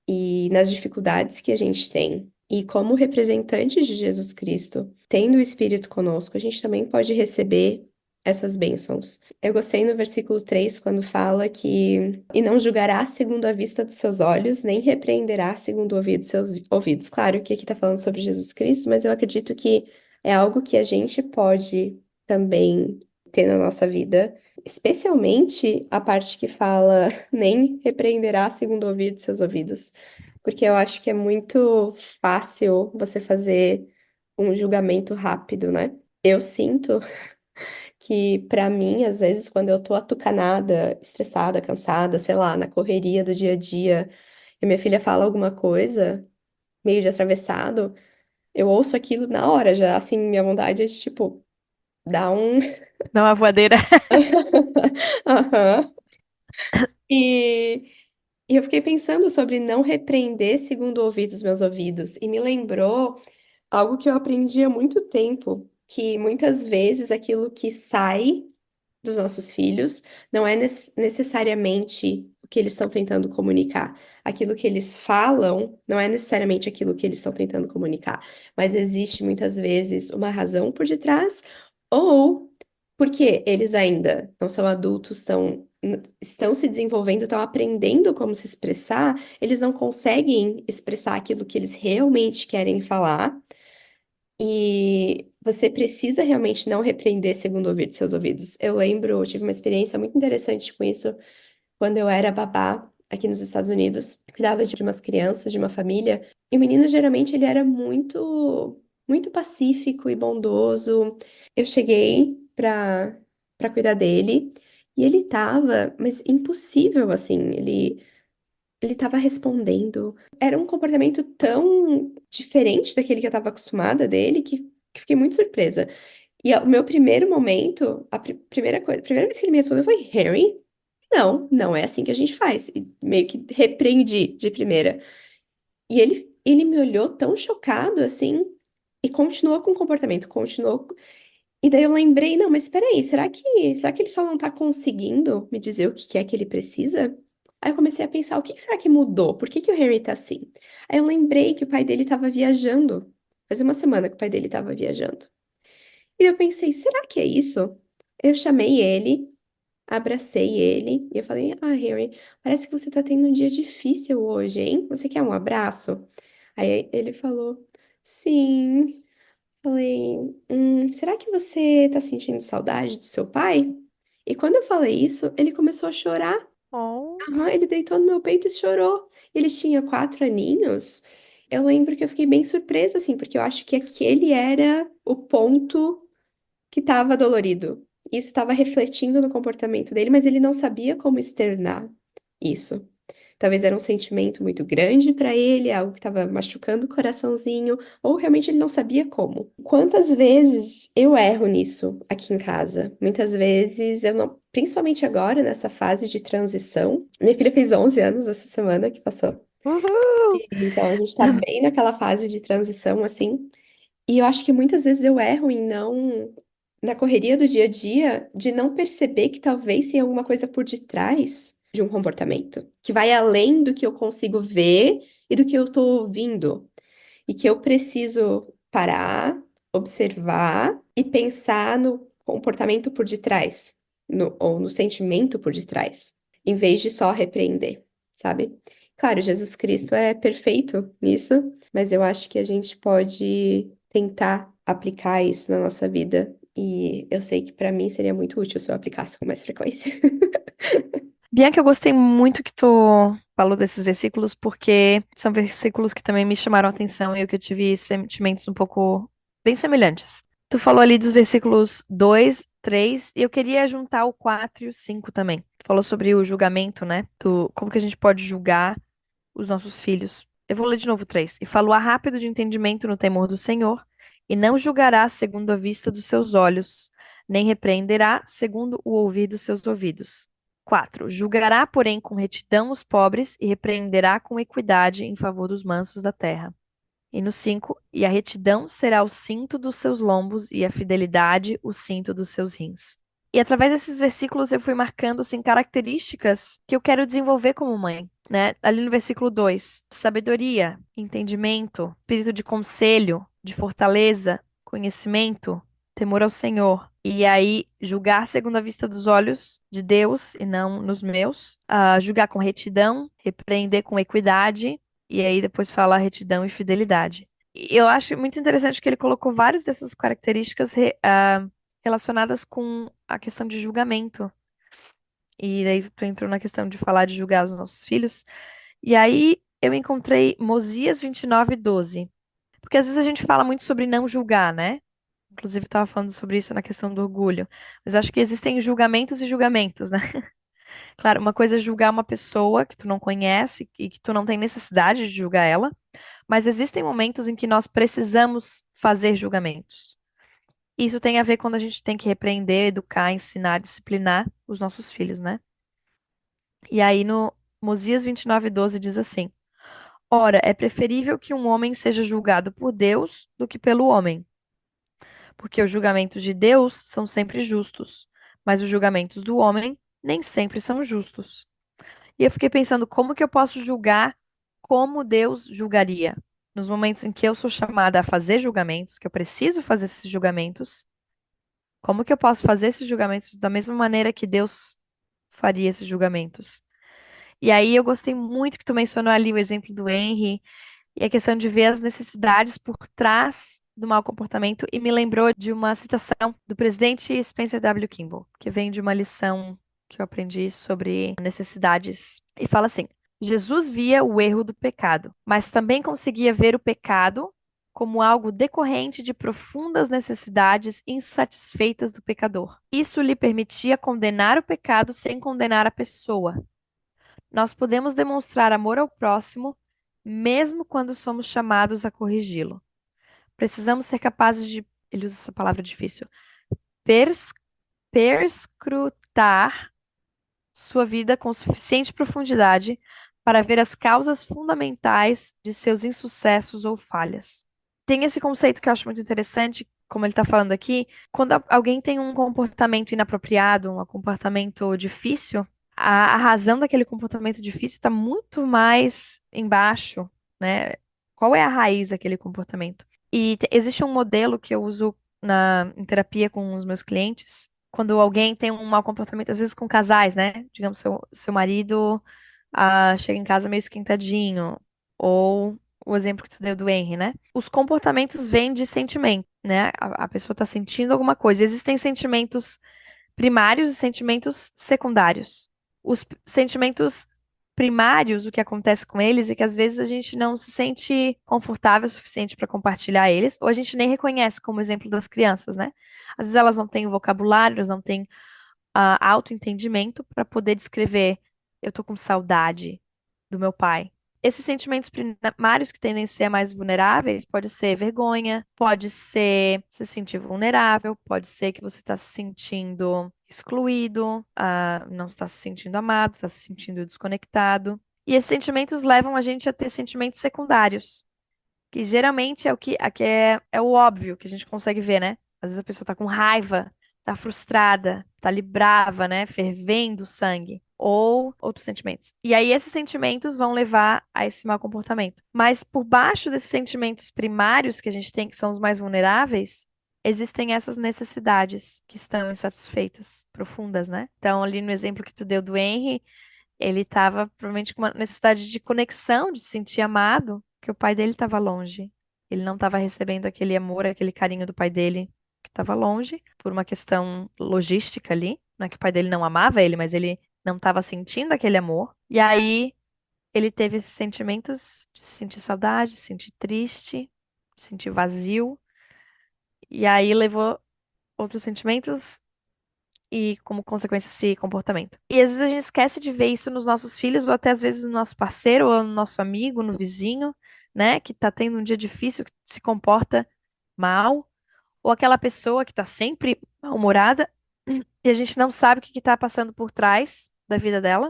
[SPEAKER 1] e nas dificuldades que a gente tem. E como representantes de Jesus Cristo, tendo o Espírito conosco, a gente também pode receber essas bênçãos. Eu gostei no versículo 3 quando fala que e não julgará segundo a vista dos seus olhos, nem repreenderá segundo o ouvido dos seus ouvidos. Claro que aqui está falando sobre Jesus Cristo, mas eu acredito que é algo que a gente pode também ter na nossa vida, especialmente a parte que fala nem repreenderá segundo ouvir de seus ouvidos, porque eu acho que é muito fácil você fazer um julgamento rápido, né? Eu sinto que, pra mim, às vezes, quando eu tô atucanada, estressada, cansada, sei lá, na correria do dia a dia, e minha filha fala alguma coisa, meio de atravessado, eu ouço aquilo na hora já, assim, minha vontade é de, tipo, dar um.
[SPEAKER 2] Dá uma voadeira.
[SPEAKER 1] Aham. E E eu fiquei pensando sobre não repreender segundo o ouvido dos meus ouvidos, e me lembrou algo que eu aprendi há muito tempo, que muitas vezes aquilo que sai dos nossos filhos não é necessariamente o que eles estão tentando comunicar. Aquilo que eles falam não é necessariamente aquilo que eles estão tentando comunicar, mas existe muitas vezes uma razão por detrás, ou porque eles ainda não são adultos, estão se desenvolvendo, estão aprendendo como se expressar, eles não conseguem expressar aquilo que eles realmente querem falar. E você precisa realmente não repreender segundo ouvir de seus ouvidos. Eu lembro, eu tive uma experiência muito interessante com isso quando eu era babá aqui nos Estados Unidos. Cuidava de umas crianças, de uma família. E o menino, geralmente, ele era muito pacífico e bondoso. Eu cheguei pra cuidar dele e ele tava, mas impossível, assim. Ele tava respondendo. Era um comportamento tão diferente daquele que eu tava acostumada dele que fiquei muito surpresa. E o meu primeiro momento, primeira coisa, a primeira vez que ele me respondeu foi: Harry, não, não é assim que a gente faz. E meio que repreendi de primeira. E ele me olhou tão chocado assim e continuou com o comportamento, continuou. E daí eu lembrei, não, mas espera aí, será que ele só não tá conseguindo me dizer o que que é que ele precisa? Aí eu comecei a pensar, o que que será que mudou? Por que que o Harry tá assim? Aí eu lembrei que o pai dele tava viajando. Fazia uma semana que o pai dele tava viajando. E eu pensei, será que é isso? Eu chamei ele, abracei ele e eu falei, ah, Harry, parece que você tá tendo um dia difícil hoje, hein? Você quer um abraço? Aí ele falou, sim. Falei, será que você tá sentindo saudade do seu pai? E quando eu falei isso, ele começou a chorar.
[SPEAKER 2] Oh.
[SPEAKER 1] Aham, ele deitou no meu peito e chorou. Ele tinha 4 aninhos. Eu lembro que eu fiquei bem surpresa, assim, porque eu acho que aquele era o ponto que estava dolorido. Isso estava refletindo no comportamento dele, mas ele não sabia como externar isso. Talvez era um sentimento muito grande para ele, algo que estava machucando o coraçãozinho, ou realmente ele não sabia como. Quantas vezes eu erro nisso aqui em casa? Muitas vezes eu não, principalmente agora nessa fase de transição. Minha filha fez 11 anos essa semana que passou.
[SPEAKER 2] Uhul!
[SPEAKER 1] Então a gente tá bem naquela fase de transição assim. E eu acho que muitas vezes eu erro em não, na correria do dia a dia, de não perceber que talvez tenha alguma coisa por detrás de um comportamento, que vai além do que eu consigo ver e do que eu estou ouvindo, e que eu preciso parar, observar e pensar no comportamento por detrás, ou no sentimento por detrás, em vez de só repreender, sabe? Claro, Jesus Cristo é perfeito nisso, mas eu acho que a gente pode tentar aplicar isso na nossa vida. E eu sei que para mim seria muito útil se eu aplicasse com mais frequência.
[SPEAKER 2] Bianca, eu gostei muito que tu falou desses versículos, porque são versículos que também me chamaram a atenção e eu que eu tive sentimentos um pouco bem semelhantes. Tu falou ali dos versículos 2, 3, e eu queria juntar o 4 e o 5 também. Tu falou sobre o julgamento, né? Como que a gente pode julgar os nossos filhos. Eu vou ler de novo o 3. E falará rápido de entendimento no temor do Senhor, e não julgará segundo a vista dos seus olhos, nem repreenderá segundo o ouvir dos seus ouvidos. 4. Julgará, porém, com retidão os pobres, e repreenderá com equidade em favor dos mansos da terra. E no 5, e a retidão será o cinto dos seus lombos e a fidelidade o cinto dos seus rins. E através desses versículos eu fui marcando assim características que eu quero desenvolver como mãe, né? Ali no versículo 2, sabedoria, entendimento, espírito de conselho, de fortaleza, conhecimento, temor ao Senhor. E aí, julgar segundo a vista dos olhos de Deus e não nos meus. Julgar com retidão, repreender com equidade, e aí depois fala retidão e fidelidade. E eu acho muito interessante que ele colocou várias dessas características relacionadas com a questão de julgamento. E daí tu entrou na questão de falar de julgar os nossos filhos. E aí eu encontrei Mosias 29:12. Porque às vezes a gente fala muito sobre não julgar, né? Inclusive, estava falando sobre isso na questão do orgulho. Mas acho que existem julgamentos e julgamentos, né? Claro, uma coisa é julgar uma pessoa que tu não conhece e que tu não tem necessidade de julgar ela. Mas existem momentos em que nós precisamos fazer julgamentos. Isso tem a ver quando a gente tem que repreender, educar, ensinar, disciplinar os nossos filhos, né? E aí no Mosias 29:12 diz assim: Ora, é preferível que um homem seja julgado por Deus do que pelo homem, porque os julgamentos de Deus são sempre justos, mas os julgamentos do homem nem sempre são justos. E eu fiquei pensando como que eu posso julgar como Deus julgaria. Nos momentos em que eu sou chamada a fazer julgamentos, que eu preciso fazer esses julgamentos, como que eu posso fazer esses julgamentos da mesma maneira que Deus faria esses julgamentos? E aí eu gostei muito que tu mencionou ali o exemplo do Henry e a questão de ver as necessidades por trás do mau comportamento e me lembrou de uma citação do presidente Spencer W. Kimball, que vem de uma lição que eu aprendi sobre necessidades e fala assim: Jesus via o erro do pecado, mas também conseguia ver o pecado como algo decorrente de profundas necessidades insatisfeitas do pecador. Isso lhe permitia condenar o pecado sem condenar a pessoa. Nós podemos demonstrar amor ao próximo, mesmo quando somos chamados a corrigi-lo. Precisamos ser capazes de, ele usa essa palavra difícil, pers perscrutar sua vida com suficiente profundidade para ver as causas fundamentais de seus insucessos ou falhas. Tem esse conceito que eu acho muito interessante, como ele está falando aqui, quando alguém tem um comportamento inapropriado, um comportamento difícil, a razão daquele comportamento difícil está muito mais embaixo, né? Qual é a raiz daquele comportamento? E existe um modelo que eu uso em terapia com os meus clientes, quando alguém tem um mau comportamento, às vezes com casais, né? Digamos, seu marido chega em casa meio esquentadinho, ou o exemplo que tu deu do Henry, né? Os comportamentos vêm de sentimento, né? A pessoa está sentindo alguma coisa. Existem sentimentos primários e sentimentos secundários. Os sentimentos primários, o que acontece com eles é que às vezes a gente não se sente confortável o suficiente para compartilhar eles, ou a gente nem reconhece, como exemplo das crianças, né? Às vezes elas não têm o vocabulário, elas não têm autoentendimento para poder descrever: eu tô com saudade do meu pai. Esses sentimentos primários que tendem a ser mais vulneráveis pode ser vergonha, pode ser se sentir vulnerável, pode ser que você está se sentindo excluído, não está se sentindo amado, está se sentindo desconectado. E esses sentimentos levam a gente a ter sentimentos secundários, que geralmente é é o óbvio que a gente consegue ver, né? Às vezes a pessoa tá com raiva, tá frustrada, tá ali brava, né? Fervendo o sangue. Ou outros sentimentos. E aí esses sentimentos vão levar a esse mau comportamento. Mas por baixo desses sentimentos primários que a gente tem, que são os mais vulneráveis, existem essas necessidades que estão insatisfeitas, profundas, né? Então, ali no exemplo que tu deu do Henry, ele estava provavelmente com uma necessidade de conexão, de se sentir amado, que o pai dele estava longe. Ele não estava recebendo aquele amor, aquele carinho do pai dele, que estava longe, por uma questão logística ali. Não é que o pai dele não amava ele, mas ele não estava sentindo aquele amor. E aí ele teve esses sentimentos de sentir saudade, de sentir triste, de sentir vazio. E aí levou outros sentimentos e, como consequência, esse comportamento. E às vezes a gente esquece de ver isso nos nossos filhos, ou até às vezes no nosso parceiro, ou no nosso amigo, no vizinho, né? Que tá tendo um dia difícil, que se comporta mal, ou aquela pessoa que tá sempre mal-humorada e a gente não sabe o que que tá passando por trás da vida dela,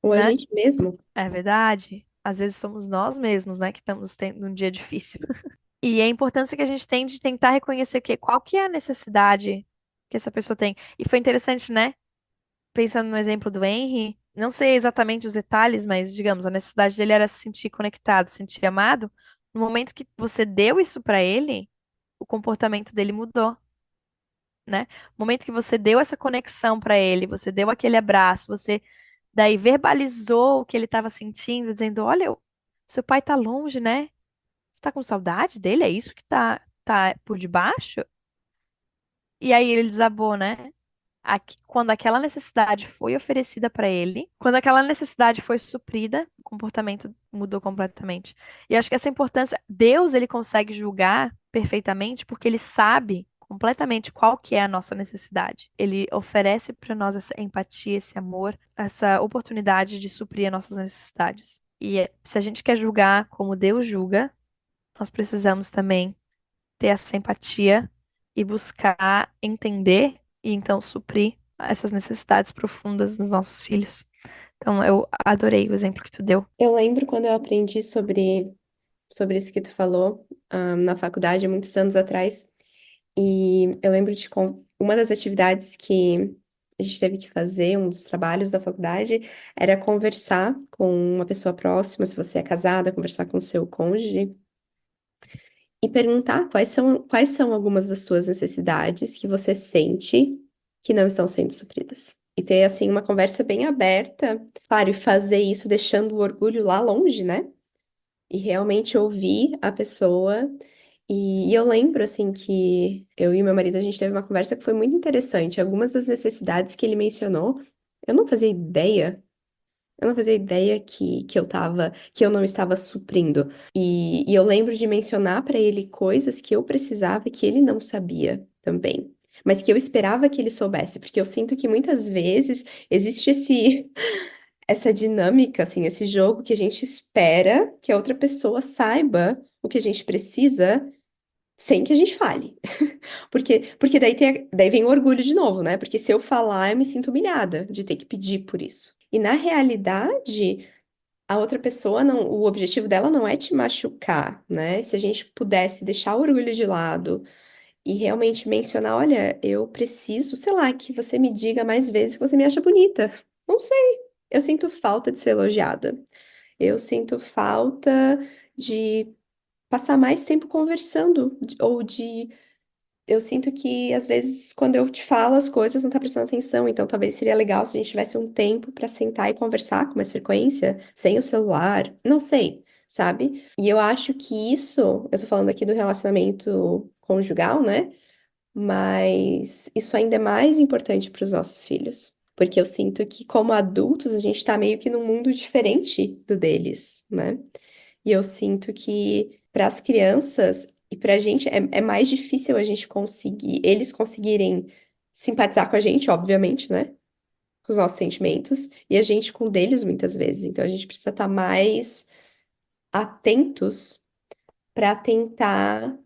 [SPEAKER 1] Ou a
[SPEAKER 2] né?
[SPEAKER 1] gente mesmo.
[SPEAKER 2] É verdade. Às vezes somos nós mesmos, né, que estamos tendo um dia difícil. E a importância que a gente tem de tentar reconhecer qual que é a necessidade que essa pessoa tem. E foi interessante, né? Pensando no exemplo do Henry, não sei exatamente os detalhes, mas digamos, a necessidade dele era se sentir conectado, se sentir amado. No momento que você deu isso pra ele, o comportamento dele mudou, né? No momento que você deu essa conexão pra ele, você deu aquele abraço, você daí verbalizou o que ele estava sentindo, dizendo: Olha, seu pai tá longe, né? Você tá com saudade dele? É isso que tá por debaixo? E aí ele desabou, né? Quando aquela necessidade foi oferecida para ele, quando aquela necessidade foi suprida, o comportamento mudou completamente. E acho que essa importância, Deus, ele consegue julgar perfeitamente porque ele sabe completamente qual que é a nossa necessidade. Ele oferece para nós essa empatia, esse amor, essa oportunidade de suprir as nossas necessidades. Se a gente quer julgar como Deus julga, nós precisamos também ter essa empatia e buscar entender e então suprir essas necessidades profundas dos nossos filhos. Então, eu adorei o exemplo que tu deu.
[SPEAKER 1] Eu lembro quando eu aprendi sobre isso que tu falou, na faculdade, há muitos anos atrás. E eu lembro de uma das atividades que a gente teve que fazer, um dos trabalhos da faculdade, era conversar com uma pessoa próxima, se você é casada, conversar com o seu cônjuge e perguntar quais são algumas das suas necessidades que você sente que não estão sendo supridas. E ter, assim, uma conversa bem aberta, claro, e fazer isso deixando o orgulho lá longe, né? E realmente ouvir a pessoa. E eu lembro, assim, que eu e meu marido, a gente teve uma conversa que foi muito interessante. Algumas das necessidades que ele mencionou, eu não fazia ideia. Eu não fazia ideia que eu não estava suprindo. E eu lembro de mencionar para ele coisas que eu precisava e que ele não sabia também. Mas que eu esperava que ele soubesse, porque eu sinto que muitas vezes existe essa dinâmica, assim, esse jogo que a gente espera que a outra pessoa saiba o que a gente precisa sem que a gente fale. Porque daí vem o orgulho de novo, né? Porque se eu falar, eu me sinto humilhada de ter que pedir por isso. E na realidade, a outra pessoa não, o objetivo dela não é te machucar, né? Se a gente pudesse deixar o orgulho de lado e realmente mencionar, olha, eu preciso, sei lá, que você me diga mais vezes que você me acha bonita. Não sei, eu sinto falta de ser elogiada. Eu sinto falta de passar mais tempo conversando, ou de. Eu sinto que, às vezes, quando eu te falo as coisas, não tá prestando atenção. Então, talvez seria legal se a gente tivesse um tempo pra sentar e conversar com mais frequência, sem o celular. Não sei, sabe? E eu acho que isso, eu tô falando aqui do relacionamento conjugal, né? Mas isso ainda é mais importante para os nossos filhos. Porque eu sinto que, como adultos, a gente tá meio que num mundo diferente do deles, né? E eu sinto que para as crianças e para a gente é mais difícil a gente conseguir, eles conseguirem simpatizar com a gente, obviamente, né? Com os nossos sentimentos, e a gente com o deles muitas vezes. Então a gente precisa estar mais atentos para tentar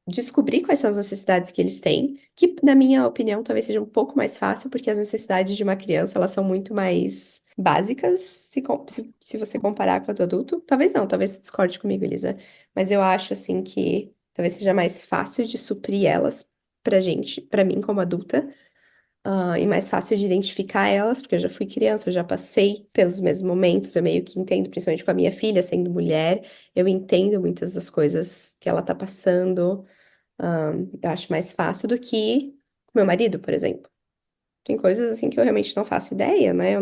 [SPEAKER 1] descobrir quais são as necessidades que eles têm, que, na minha opinião, talvez seja um pouco mais fácil, porque as necessidades de uma criança, elas são muito mais básicas, se você comparar com a do adulto. Talvez não, talvez você discorde comigo, Elisa, mas eu acho, assim, que talvez seja mais fácil de suprir elas pra gente, pra mim como adulta, e mais fácil de identificar elas, porque eu já fui criança, eu já passei pelos mesmos momentos, eu meio que entendo, principalmente com a minha filha, sendo mulher, eu entendo muitas das coisas que ela tá passando. Eu acho mais fácil do que com meu marido, por exemplo. Tem coisas assim que eu realmente não faço ideia, né? Eu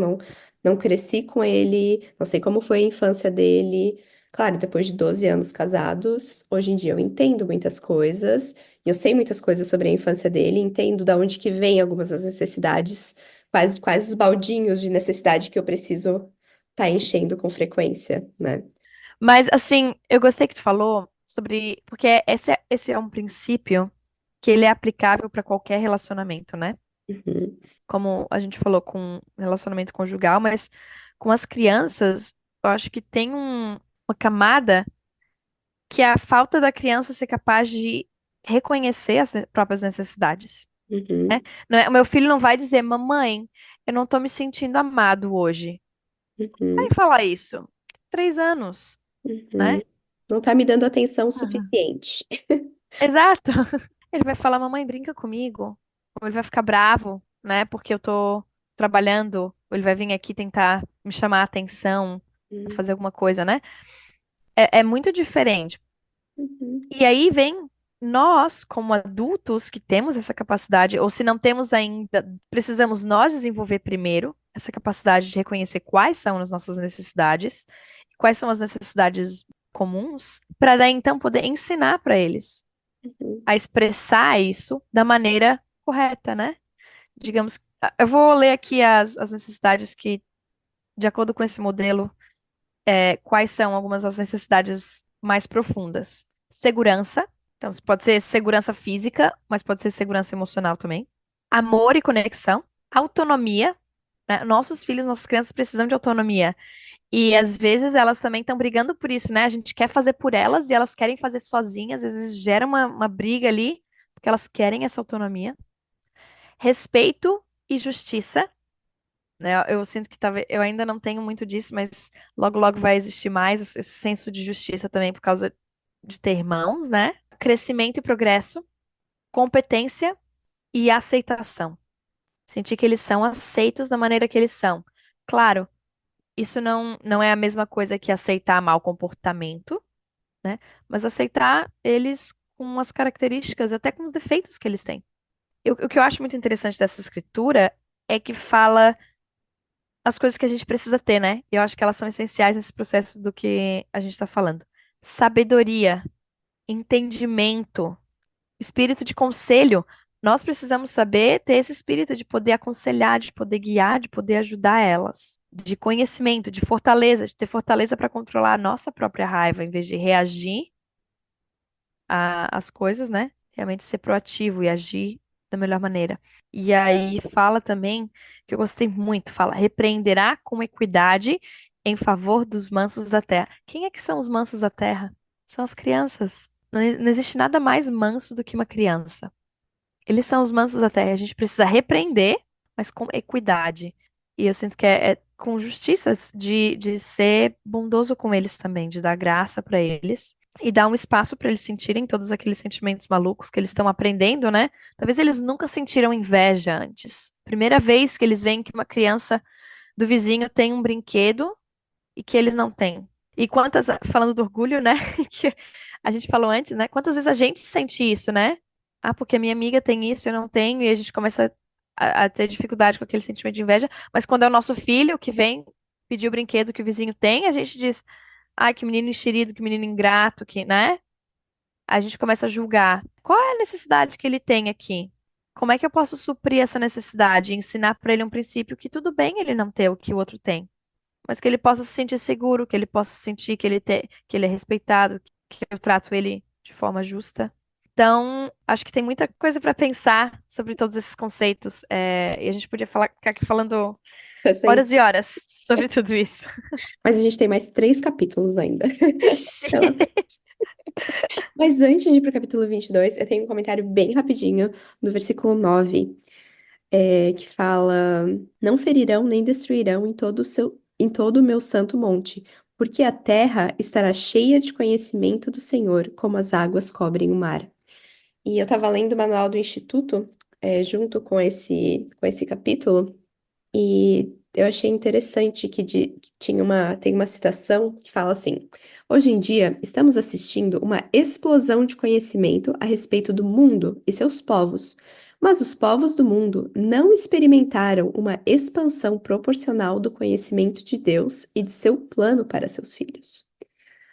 [SPEAKER 1] não cresci com ele, não sei como foi a infância dele. Claro, depois de 12 anos casados, hoje em dia eu entendo muitas coisas, e eu sei muitas coisas sobre a infância dele, entendo da onde que vem algumas das necessidades, quais os baldinhos de necessidade que eu preciso estar enchendo com frequência, né?
[SPEAKER 2] Mas, assim, eu gostei que tu falou. sobre. Porque esse é um princípio que ele é aplicável para qualquer relacionamento, né?
[SPEAKER 1] Uhum,
[SPEAKER 2] Como a gente falou com relacionamento conjugal, mas com as crianças, eu acho que tem uma camada que é a falta da criança ser capaz de reconhecer as próprias necessidades.
[SPEAKER 1] uhum,
[SPEAKER 2] O meu filho não vai dizer, mamãe, eu não tô me sentindo amado hoje. Vai
[SPEAKER 1] uhum,
[SPEAKER 2] falar isso. 3 anos,
[SPEAKER 1] uhum.
[SPEAKER 2] né?
[SPEAKER 1] Não tá me dando atenção
[SPEAKER 2] Aham.
[SPEAKER 1] suficiente.
[SPEAKER 2] Exato. Ele vai falar, mamãe, brinca comigo. Ou ele vai ficar bravo, né? Porque eu tô trabalhando. Ou ele vai vir aqui tentar me chamar a atenção,
[SPEAKER 1] Uhum,
[SPEAKER 2] fazer alguma coisa, né? É muito diferente.
[SPEAKER 1] uhum,
[SPEAKER 2] E aí vem nós, como adultos, que temos essa capacidade, ou se não temos ainda, precisamos nós desenvolver primeiro essa capacidade de reconhecer quais são as nossas necessidades, quais são as necessidades comuns, para daí então poder ensinar para eles
[SPEAKER 1] uhum,
[SPEAKER 2] a expressar isso da maneira correta, né? Digamos, eu vou ler aqui as necessidades que, de acordo com esse modelo, quais são algumas das necessidades mais profundas. Segurança, então isso pode ser segurança física, mas pode ser segurança emocional também. Amor e conexão, autonomia, né? Nossos filhos, nossas crianças precisam de autonomia. E às vezes elas também estão brigando por isso, né? A gente quer fazer por elas e elas querem fazer sozinhas, às vezes gera uma briga ali, porque elas querem essa autonomia. Respeito e justiça, né? Eu sinto que talvez eu ainda não tenho muito disso, mas logo logo vai existir mais esse senso de justiça também por causa de ter irmãos, né? Crescimento e progresso, competência e aceitação. Sentir que eles são aceitos da maneira que eles são. Claro, isso não é a mesma coisa que aceitar mau comportamento, né? Mas aceitar eles com as características, até com os defeitos que eles têm. O que eu acho muito interessante dessa escritura é que fala as coisas que a gente precisa ter, né? E eu acho que elas são essenciais nesse processo do que a gente está falando. Sabedoria, entendimento, espírito de conselho. Nós precisamos saber ter esse espírito de poder aconselhar, de poder guiar, de poder ajudar elas. De conhecimento, de fortaleza, de ter fortaleza para controlar a nossa própria raiva, em vez de reagir às coisas, né? Realmente ser proativo e agir da melhor maneira. E aí fala também, que eu gostei muito, fala, repreenderá com equidade em favor dos mansos da terra. Quem é que são os mansos da terra? São as crianças. Não existe nada mais manso do que uma criança. Eles são os mansos da terra. A gente precisa repreender, mas com equidade. E eu sinto que é com justiça de ser bondoso com eles também, de dar graça para eles e dar um espaço para eles sentirem todos aqueles sentimentos malucos que eles estão aprendendo, né? Talvez eles nunca sentiram inveja antes. Primeira vez que eles veem que uma criança do vizinho tem um brinquedo e que eles não têm. E quantas, falando do orgulho, né? Que a gente falou antes, né? Quantas vezes a gente sente isso, né? Ah, porque minha amiga tem isso, eu não tenho, e a gente começa a ter dificuldade com aquele sentimento de inveja. Mas quando é o nosso filho que vem pedir o brinquedo que o vizinho tem, a gente diz, ai, que menino enxerido, que menino ingrato, que, né? A gente começa a julgar. Qual é a necessidade que ele tem aqui? Como é que eu posso suprir essa necessidade? E ensinar para ele um princípio que tudo bem ele não ter o que o outro tem, mas que ele possa se sentir seguro, que ele possa sentir que ele é respeitado, que eu trato ele de forma justa. Então, acho que tem muita coisa para pensar sobre todos esses conceitos. E a gente podia ficar aqui falando
[SPEAKER 1] assim.
[SPEAKER 2] horas e horas sobre tudo isso.
[SPEAKER 1] Mas a gente tem mais 3 capítulos ainda. Pela Mas antes de ir para o capítulo 22, eu tenho um comentário bem rapidinho do versículo 9, que fala: Não ferirão nem destruirão em todo o meu santo monte, porque a terra estará cheia de conhecimento do Senhor, como as águas cobrem o mar. E eu estava lendo o manual do Instituto, junto com esse capítulo. E eu achei interessante que tem uma citação que fala assim: Hoje em dia, estamos assistindo uma explosão de conhecimento a respeito do mundo e seus povos, mas os povos do mundo não experimentaram uma expansão proporcional do conhecimento de Deus e de seu plano para seus filhos.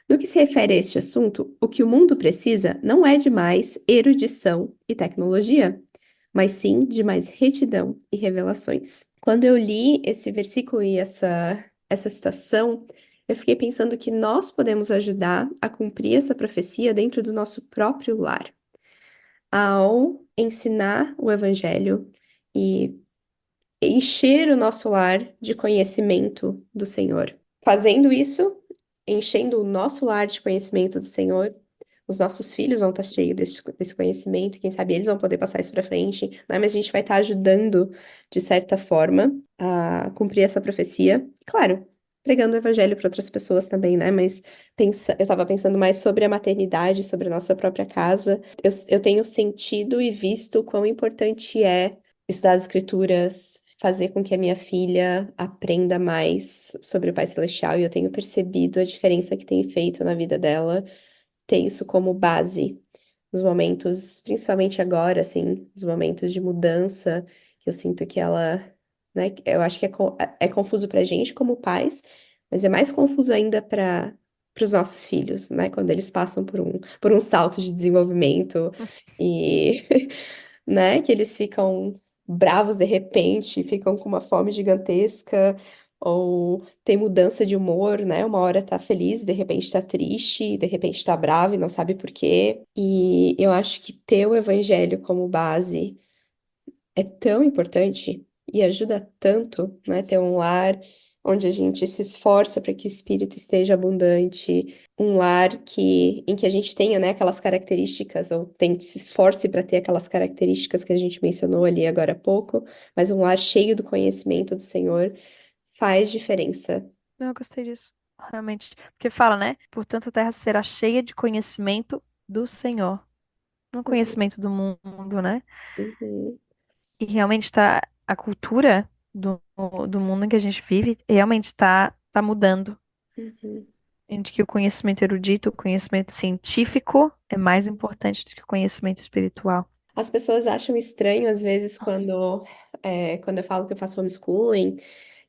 [SPEAKER 1] No que se refere a este assunto, o que o mundo precisa não é de mais erudição e tecnologia, mas sim de mais retidão e revelações. Quando eu li esse versículo e essa citação, eu fiquei pensando que nós podemos ajudar a cumprir essa profecia dentro do nosso próprio lar, ao ensinar o evangelho e encher o nosso lar de conhecimento do Senhor. Fazendo isso, enchendo o nosso lar de conhecimento do Senhor, os nossos filhos vão estar cheios desse conhecimento, quem sabe eles vão poder passar isso para frente, né? Mas a gente vai estar ajudando, de certa forma, a cumprir essa profecia. Claro, pregando o evangelho para outras pessoas também, né? Mas eu estava pensando mais sobre a maternidade, sobre a nossa própria casa. Eu tenho sentido e visto quão importante é estudar as escrituras, fazer com que a minha filha aprenda mais sobre o Pai Celestial, e eu tenho percebido a diferença que tem feito na vida dela ter isso como base nos momentos, principalmente agora, assim, os momentos de mudança, que eu sinto que ela, né, eu acho que é confuso pra gente como pais, mas é mais confuso ainda para os nossos filhos, né, quando eles passam por um salto de desenvolvimento e, né, que eles ficam bravos de repente, ficam com uma fome gigantesca, ou tem mudança de humor, né? Uma hora tá feliz, de repente tá triste, de repente tá bravo e não sabe por quê. E eu acho que ter o evangelho como base é tão importante e ajuda tanto, né? Ter um lar onde a gente se esforça para que o espírito esteja abundante, um lar em que a gente tenha, né, aquelas características, ou se esforce para ter aquelas características que a gente mencionou ali agora há pouco, mas um lar cheio do conhecimento do Senhor faz diferença.
[SPEAKER 2] Eu gostei disso. Realmente. Porque fala, né? Portanto, a terra será cheia de conhecimento do Senhor. Não
[SPEAKER 1] Uhum,
[SPEAKER 2] conhecimento do mundo, né?
[SPEAKER 1] uhum,
[SPEAKER 2] E realmente tá. A cultura do mundo em que a gente vive realmente tá mudando.
[SPEAKER 1] uhum.
[SPEAKER 2] De que o conhecimento erudito, o conhecimento científico é mais importante do que o conhecimento espiritual.
[SPEAKER 1] As pessoas acham estranho, às vezes, quando eu falo que eu faço homeschooling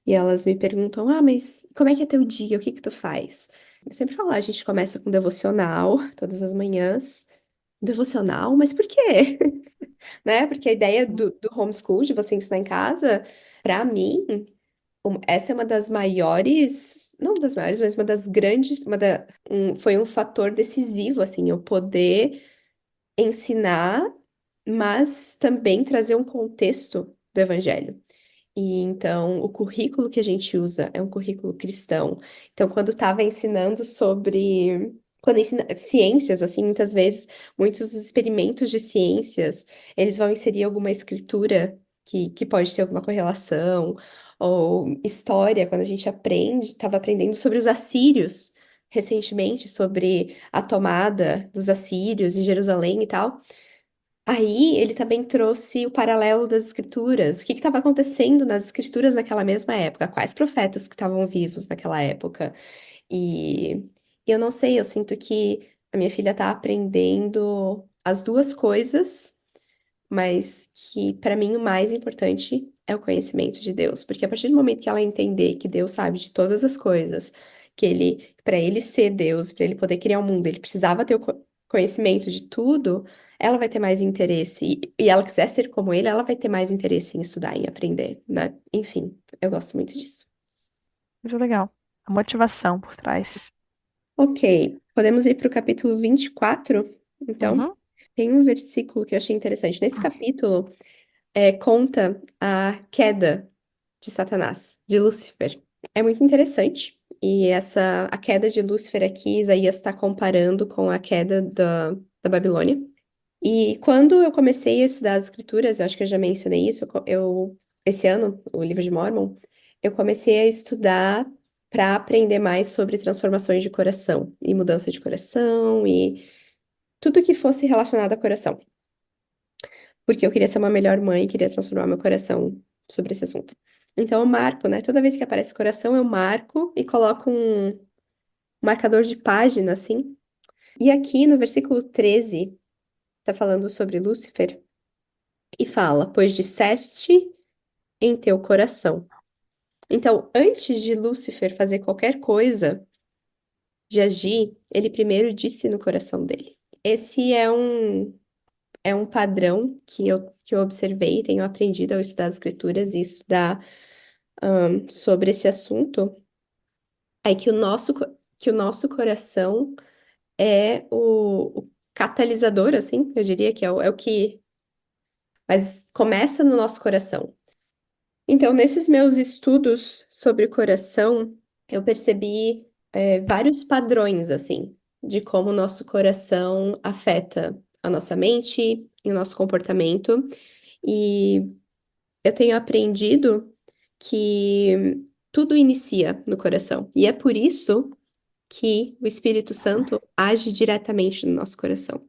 [SPEAKER 1] e elas me perguntam: Ah, mas como é que é teu dia? O que que tu faz? Eu sempre falo: "Ah, a gente começa com devocional todas as manhãs. Devocional? Mas por quê?" Né? Porque a ideia do homeschool, de você ensinar em casa, pra mim, essa é uma das maiores, não das maiores, mas uma das grandes, foi um fator decisivo, assim, eu poder ensinar, mas também trazer um contexto do evangelho. E então, o currículo que a gente usa é um currículo cristão. Então, quando estava ensinando sobre. Quando ensina ciências, assim, muitas vezes, muitos dos experimentos de ciências, eles vão inserir alguma escritura que pode ter alguma correlação, ou história, quando a gente estava aprendendo sobre os assírios, recentemente, sobre a tomada dos assírios de Jerusalém e tal. Aí ele também trouxe o paralelo das escrituras. O que estava acontecendo nas escrituras naquela mesma época? Quais profetas que estavam vivos naquela época? E eu não sei, eu sinto que a minha filha está aprendendo as duas coisas, mas que para mim o mais importante é o conhecimento de Deus, porque a partir do momento que ela entender que Deus sabe de todas as coisas, para ele ser Deus, para ele poder criar o mundo, ele precisava ter o conhecimento de tudo, ela vai ter mais interesse, e ela quiser ser como ele, ela vai ter mais interesse em estudar, em aprender, né? Enfim, eu gosto muito disso.
[SPEAKER 2] Muito legal. A motivação por trás.
[SPEAKER 1] Ok, podemos ir para o capítulo 24. Então,
[SPEAKER 2] Uhum.
[SPEAKER 1] tem um versículo que eu achei interessante. Nesse capítulo, conta a queda de Satanás, de Lúcifer. É muito interessante. E a queda de Lúcifer aqui, Isaías está comparando com a queda da Babilônia. E quando eu comecei a estudar as escrituras, eu acho que eu já mencionei isso, esse ano, o livro de Mórmon, eu comecei a estudar para aprender mais sobre transformações de coração e mudança de coração e tudo que fosse relacionado a coração, porque eu queria ser uma melhor mãe e queria transformar meu coração sobre esse assunto. Então eu marco, né? Toda vez que aparece coração, eu marco e coloco um marcador de página, assim. E aqui no versículo 13, tá falando sobre Lúcifer e fala: Pois disseste em teu coração. Então, antes de Lúcifer fazer qualquer coisa, de agir, ele primeiro disse no coração dele. Esse é um padrão que eu observei, tenho aprendido ao estudar as escrituras e estudar sobre esse assunto, é que o nosso coração é o catalisador, assim, eu diria que é o que. Mas começa no nosso coração. Então, nesses meus estudos sobre o coração, eu percebi vários padrões, assim, de como o nosso coração afeta a nossa mente e o nosso comportamento. E eu tenho aprendido que tudo inicia no coração. E é por isso que o Espírito Santo age diretamente no nosso coração.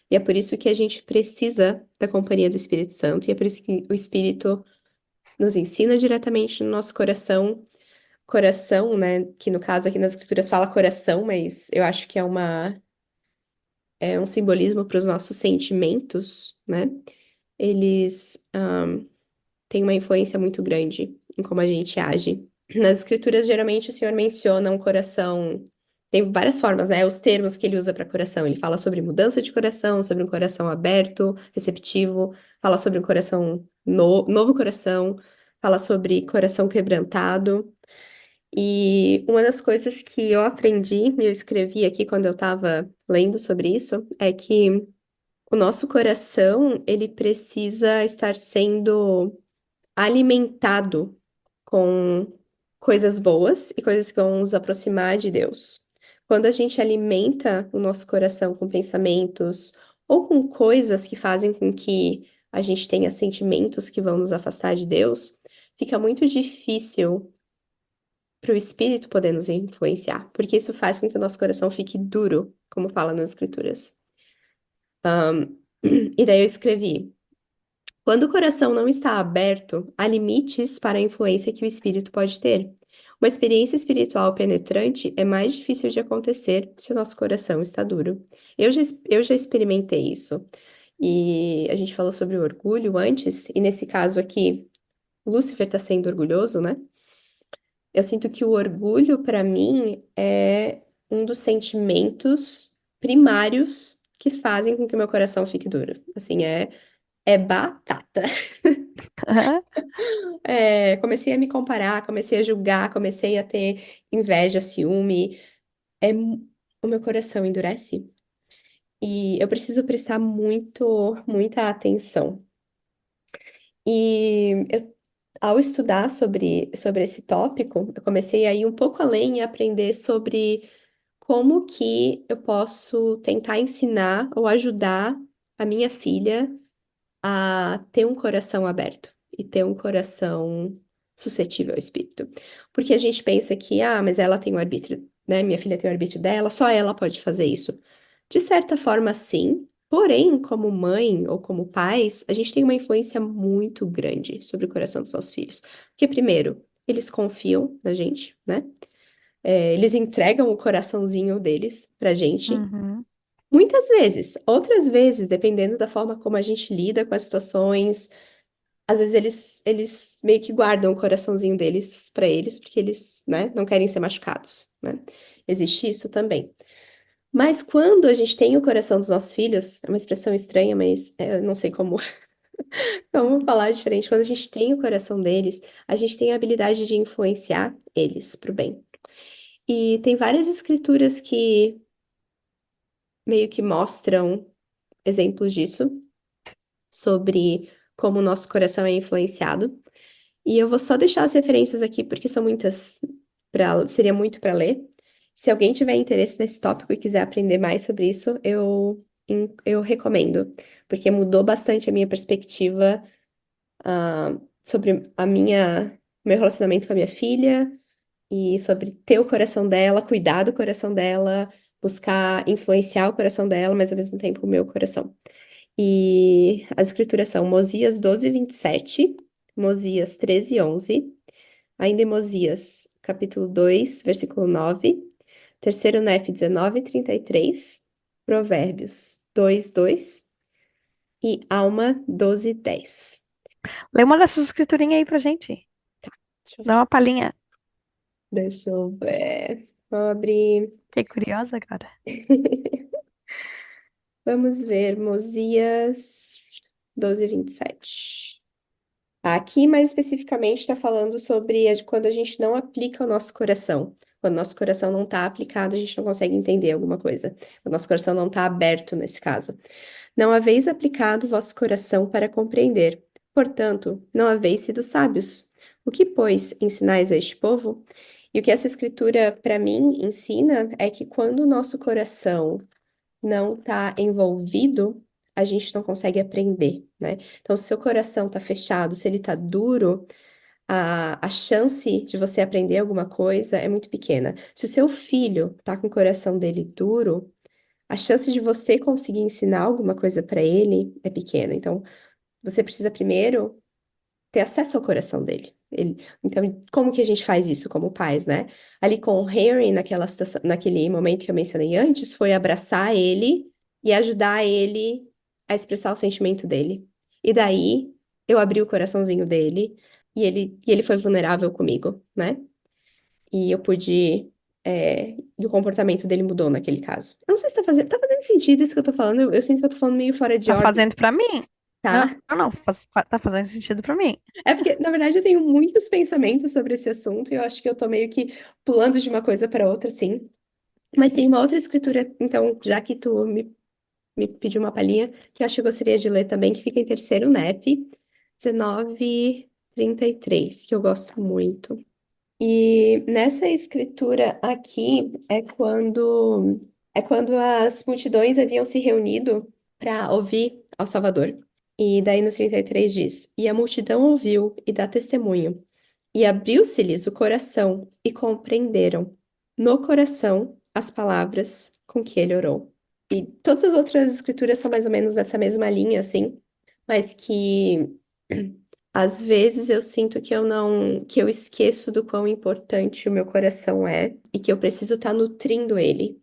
[SPEAKER 1] E é por isso que a gente precisa da companhia do Espírito Santo, e é por isso que o Espírito nos ensina diretamente no nosso coração. Coração, né? Que no caso aqui nas escrituras fala coração, mas eu acho que é um simbolismo para os nossos sentimentos, né? Eles têm uma influência muito grande em como a gente age. Nas escrituras, geralmente, o Senhor menciona um coração. Tem várias formas, né? Os termos que ele usa para coração. Ele fala sobre mudança de coração, sobre um coração aberto, receptivo, fala sobre um coração novo coração, fala sobre coração quebrantado. E uma das coisas que eu aprendi, e eu escrevi aqui quando eu estava lendo sobre isso, é que o nosso coração, ele precisa estar sendo alimentado com coisas boas e coisas que vão nos aproximar de Deus. Quando a gente alimenta o nosso coração com pensamentos ou com coisas que fazem com que a gente tenha sentimentos que vão nos afastar de Deus, fica muito difícil para o Espírito poder nos influenciar, porque isso faz com que o nosso coração fique duro, como fala nas Escrituras. E daí eu escrevi. Quando o coração não está aberto, há limites para a influência que o espírito pode ter. Uma experiência espiritual penetrante é mais difícil de acontecer se o nosso coração está duro. Eu já experimentei isso. E a gente falou sobre o orgulho antes, e nesse caso aqui, Lúcifer está sendo orgulhoso, né? Eu sinto que o orgulho, para mim, é um dos sentimentos primários que fazem com que o meu coração fique duro. Assim, é batata. Comecei a me comparar, comecei a julgar, comecei a ter inveja, ciúme. O meu coração endurece e eu preciso prestar muita atenção. Ao estudar sobre esse tópico, eu comecei a ir um pouco além e aprender sobre como que eu posso tentar ensinar ou ajudar a minha filha a ter um coração aberto e ter um coração suscetível ao espírito. Porque a gente pensa que, mas ela tem o arbítrio, né? Minha filha tem o arbítrio dela, só ela pode fazer isso. De certa forma, sim. Porém, como mãe ou como pais, a gente tem uma influência muito grande sobre o coração dos nossos filhos. Porque, primeiro, eles confiam na gente, né? Eles entregam o coraçãozinho deles pra gente.
[SPEAKER 2] Uhum.
[SPEAKER 1] Muitas vezes. Outras vezes, dependendo da forma como a gente lida com as situações, às vezes eles meio que guardam o coraçãozinho deles pra eles, porque eles, né, não querem ser machucados, né? Existe isso também. Mas quando a gente tem o coração dos nossos filhos, é uma expressão estranha, mas eu não sei como falar diferente. Quando a gente tem o coração deles, a gente tem a habilidade de influenciar eles pro bem. E tem várias escrituras que meio que mostram exemplos disso, sobre como o nosso coração é influenciado. E eu vou só deixar as referências aqui, porque são muitas, seria muito para ler. Se alguém tiver interesse nesse tópico e quiser aprender mais sobre isso, eu recomendo, porque mudou bastante a minha perspectiva, sobre meu relacionamento com a minha filha e sobre ter o coração dela, cuidar do coração dela, buscar influenciar o coração dela, mas ao mesmo tempo o meu coração. E as escrituras são Mosias 12:27, Mosias 13:11, ainda em Mosias, capítulo 2, versículo 9, terceiro Nef 19:33, Provérbios 2:2 e Alma 12:10.
[SPEAKER 2] Lê uma dessas escriturinhas aí pra gente.
[SPEAKER 1] Deixa eu
[SPEAKER 2] Dá uma palhinha.
[SPEAKER 1] deixa eu ver. Vou abrir.
[SPEAKER 2] Fiquei curiosa agora.
[SPEAKER 1] Vamos ver, Mosias 12:27. Aqui, mais especificamente, está falando sobre quando a gente não aplica o nosso coração. Quando nosso coração não está aplicado, a gente não consegue entender alguma coisa. O nosso coração não está aberto nesse caso. Não haveis aplicado o vosso coração para compreender. Portanto, não haveis sido sábios. O que, pois, ensinais a este povo? E o que essa escritura, para mim, ensina é que quando o nosso coração não está envolvido, a gente não consegue aprender, né? Então, se o seu coração está fechado, se ele está duro, a chance de você aprender alguma coisa é muito pequena. Se o seu filho está com o coração dele duro, a chance de você conseguir ensinar alguma coisa para ele é pequena. Então, você precisa primeiro ter acesso ao coração dele. Então, como que a gente faz isso como pais, né? Ali com o Harry, naquele momento que eu mencionei antes, foi abraçar ele e ajudar ele a expressar o sentimento dele. E daí, eu abri o coraçãozinho dele e ele foi vulnerável comigo, né? E eu pude. E o comportamento dele mudou naquele caso. Eu não sei se tá fazendo sentido isso que eu tô falando. Eu sinto que eu tô falando meio fora de
[SPEAKER 2] Tá
[SPEAKER 1] ordem,
[SPEAKER 2] fazendo pra mim? Não,
[SPEAKER 1] tá?
[SPEAKER 2] não, tá fazendo sentido pra mim.
[SPEAKER 1] É porque, na verdade, eu tenho muitos pensamentos sobre esse assunto e eu acho que eu tô meio que pulando de uma coisa para outra, sim. Mas tem uma outra escritura, então, já que tu me pediu uma palhinha, que eu acho que eu gostaria de ler também, que fica em terceiro Nef, 19:33, que eu gosto muito. E nessa escritura aqui é quando as multidões haviam se reunido para ouvir ao Salvador. E daí no 33 diz: E a multidão ouviu e dá testemunho. E abriu-se-lhes o coração e compreenderam no coração as palavras com que ele orou. E todas as outras escrituras são mais ou menos nessa mesma linha, assim, mas que às vezes eu sinto que eu esqueço do quão importante o meu coração é e que eu preciso estar nutrindo ele,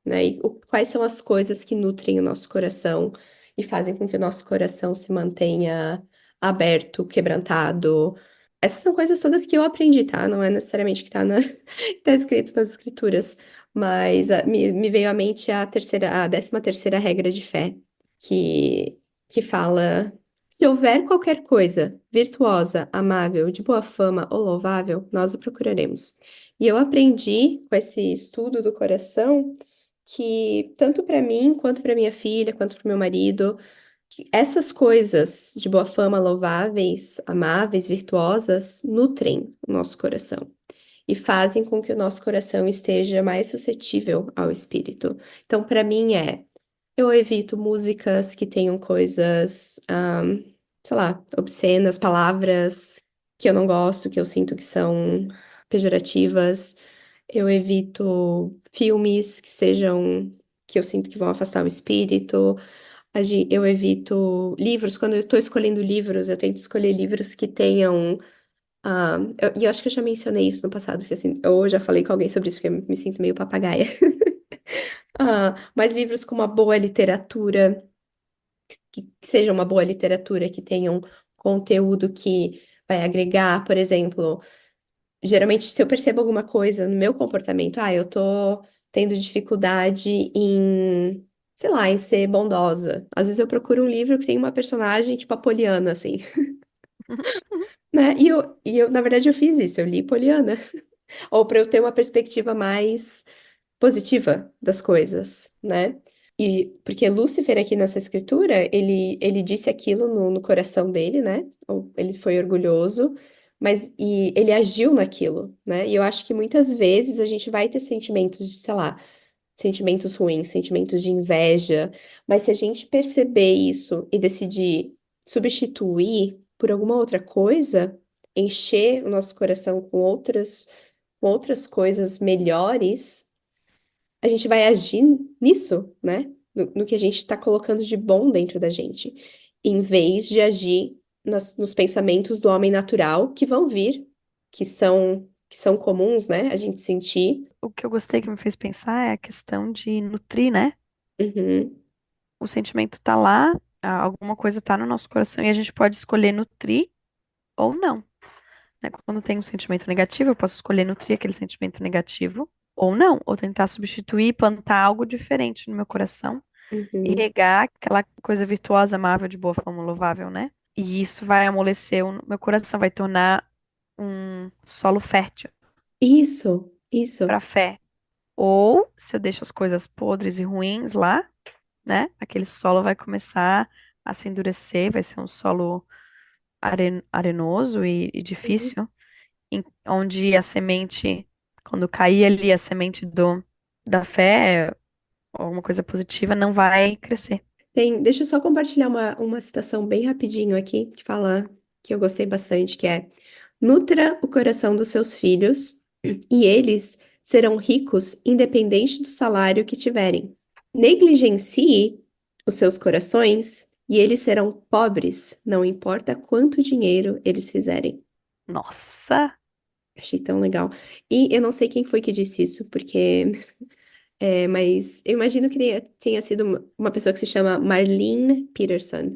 [SPEAKER 1] né? E quais são as coisas que nutrem o nosso coração e fazem com que o nosso coração se mantenha aberto, quebrantado. Essas são coisas todas que eu aprendi, tá? Não é necessariamente que tá escrito nas escrituras, mas me veio à mente a 13ª regra de fé, que fala: se houver qualquer coisa virtuosa, amável, de boa fama ou louvável, nós o procuraremos. E eu aprendi com esse estudo do coração que tanto para mim, quanto para minha filha, quanto para meu marido, que essas coisas de boa fama, louváveis, amáveis, virtuosas, nutrem o nosso coração e fazem com que o nosso coração esteja mais suscetível ao Espírito. Então, para mim eu evito músicas que tenham coisas, sei lá, obscenas, palavras que eu não gosto, que eu sinto que são pejorativas. Eu evito filmes que eu sinto que vão afastar o espírito. Eu evito livros. Quando eu estou escolhendo livros, eu tento escolher livros que tenham. E eu acho que eu já mencionei isso no passado, porque assim, eu já falei com alguém sobre isso, porque eu me sinto meio papagaia. Mas livros com uma boa literatura, que seja uma boa literatura, que tenham conteúdo que vai agregar, por exemplo. Geralmente, se eu percebo alguma coisa no meu comportamento, eu tô tendo dificuldade em, sei lá, em ser bondosa. Às vezes eu procuro um livro que tem uma personagem tipo a Poliana, assim, né? Na verdade, eu fiz isso, eu li Poliana. Ou para eu ter uma perspectiva mais positiva das coisas, né? E porque Lúcifer aqui nessa escritura, ele disse aquilo no coração dele, né? Ou ele foi orgulhoso, e ele agiu naquilo, né? E eu acho que muitas vezes a gente vai ter sentimentos de, sei lá, sentimentos ruins, sentimentos de inveja, mas se a gente perceber isso e decidir substituir por alguma outra coisa, encher o nosso coração com outras coisas melhores, a gente vai agir nisso, né? No que a gente está colocando de bom dentro da gente, em vez de agir nos pensamentos do homem natural que vão vir, que são comuns, né? A gente sentir.
[SPEAKER 2] O que eu gostei que me fez pensar é a questão de nutrir, né?
[SPEAKER 1] Uhum,
[SPEAKER 2] O sentimento tá lá, alguma coisa tá no nosso coração e a gente pode escolher nutrir ou não, né? Quando tem um sentimento negativo, eu posso escolher nutrir aquele sentimento negativo ou não, ou tentar substituir, plantar algo diferente no meu coração e
[SPEAKER 1] uhum.
[SPEAKER 2] regar aquela coisa virtuosa, amável, de boa forma, louvável, né? E isso vai amolecer o meu coração, vai tornar um solo fértil.
[SPEAKER 1] Isso, Isso.
[SPEAKER 2] para a fé. Ou se eu deixo as coisas podres e ruins lá, né? Aquele solo vai começar a se endurecer, vai ser um solo arenoso e
[SPEAKER 1] Uhum.
[SPEAKER 2] difícil, onde a semente, quando cair ali a semente da fé, alguma coisa positiva, não vai crescer.
[SPEAKER 1] Deixa eu só compartilhar uma citação bem rapidinho aqui, que fala que eu gostei bastante, que é: Nutra o coração dos seus filhos, e eles serão ricos independente do salário que tiverem. Negligencie os seus corações, e eles serão pobres, não importa quanto dinheiro eles fizerem.
[SPEAKER 2] Nossa,
[SPEAKER 1] Achei tão legal. E eu não sei quem foi que disse isso, porque mas eu imagino que tenha sido uma pessoa que se chama Marlene Peterson.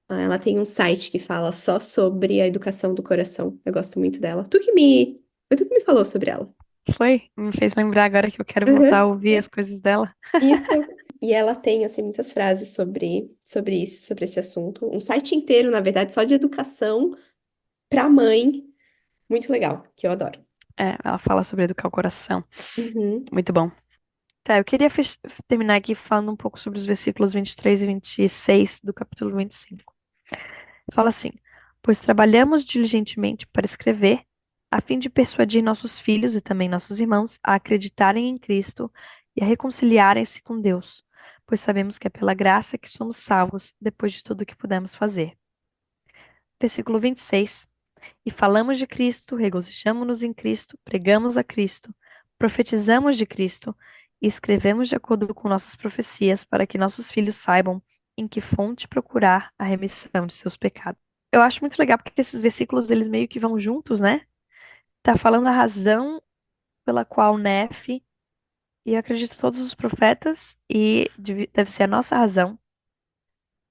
[SPEAKER 1] Ela tem um site que fala só sobre a educação do coração. Eu gosto muito dela. Foi tu que me falou sobre ela.
[SPEAKER 2] foi? Me fez lembrar agora que eu quero voltar a
[SPEAKER 1] Uhum.
[SPEAKER 2] ouvir as coisas dela.
[SPEAKER 1] Isso. E ela tem, assim, muitas frases sobre isso, sobre esse assunto. Um site inteiro, na verdade, só de educação para mãe. Muito legal, que eu adoro.
[SPEAKER 2] É, ela fala sobre educar o coração.
[SPEAKER 1] Uhum.
[SPEAKER 2] Muito bom. Tá, eu queria terminar aqui falando um pouco sobre os versículos 23 e 26 do capítulo 25. Fala assim: Pois trabalhamos diligentemente para escrever, a fim de persuadir nossos filhos e também nossos irmãos a acreditarem em Cristo e a reconciliarem-se com Deus, pois sabemos que é pela graça que somos salvos depois de tudo o que pudemos fazer. Versículo 26. E falamos de Cristo, regozijamo-nos em Cristo, pregamos a Cristo, profetizamos de Cristo e escrevemos de acordo com nossas profecias para que nossos filhos saibam em que fonte procurar a remissão de seus pecados. Eu acho muito legal porque esses versículos eles meio que vão juntos, né? Tá falando a razão pela qual Nefe, e eu acredito todos os profetas, e deve ser a nossa razão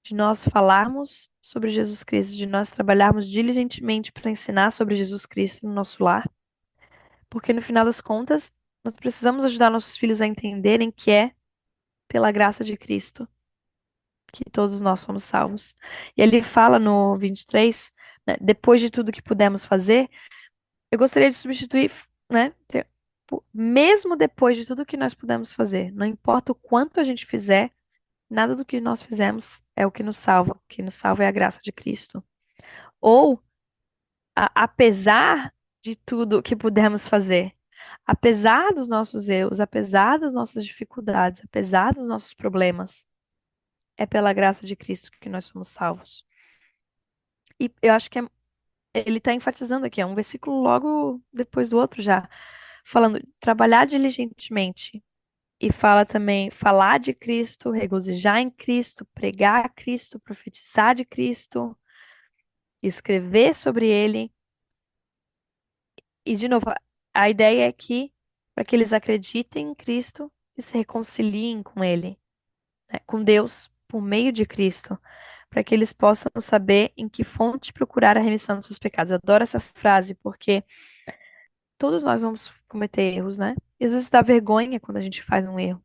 [SPEAKER 2] de nós falarmos sobre Jesus Cristo, de nós trabalharmos diligentemente para ensinar sobre Jesus Cristo no nosso lar. Porque no final das contas, nós precisamos ajudar nossos filhos a entenderem que é pela graça de Cristo que todos nós somos salvos. E ele fala no 23, né, depois de tudo que pudemos fazer, eu gostaria de substituir, né, mesmo depois de tudo que nós pudemos fazer, não importa o quanto a gente fizer, nada do que nós fizemos é o que nos salva. O que nos salva é a graça de Cristo. Ou, apesar de tudo que pudemos fazer, apesar dos nossos erros, apesar das nossas dificuldades, apesar dos nossos problemas, é pela graça de Cristo que nós somos salvos. E eu acho que ele está enfatizando aqui, é um versículo logo depois do outro já, falando trabalhar diligentemente. E fala também falar de Cristo, regozijar em Cristo, pregar a Cristo, profetizar de Cristo, escrever sobre ele. E, de novo, a ideia é que para que eles acreditem em Cristo e se reconciliem com Ele, né, com Deus, por meio de Cristo, para que eles possam saber em que fonte procurar a remissão dos seus pecados. Eu adoro essa frase porque todos nós vamos cometer erros, né? E às vezes dá vergonha quando a gente faz um erro.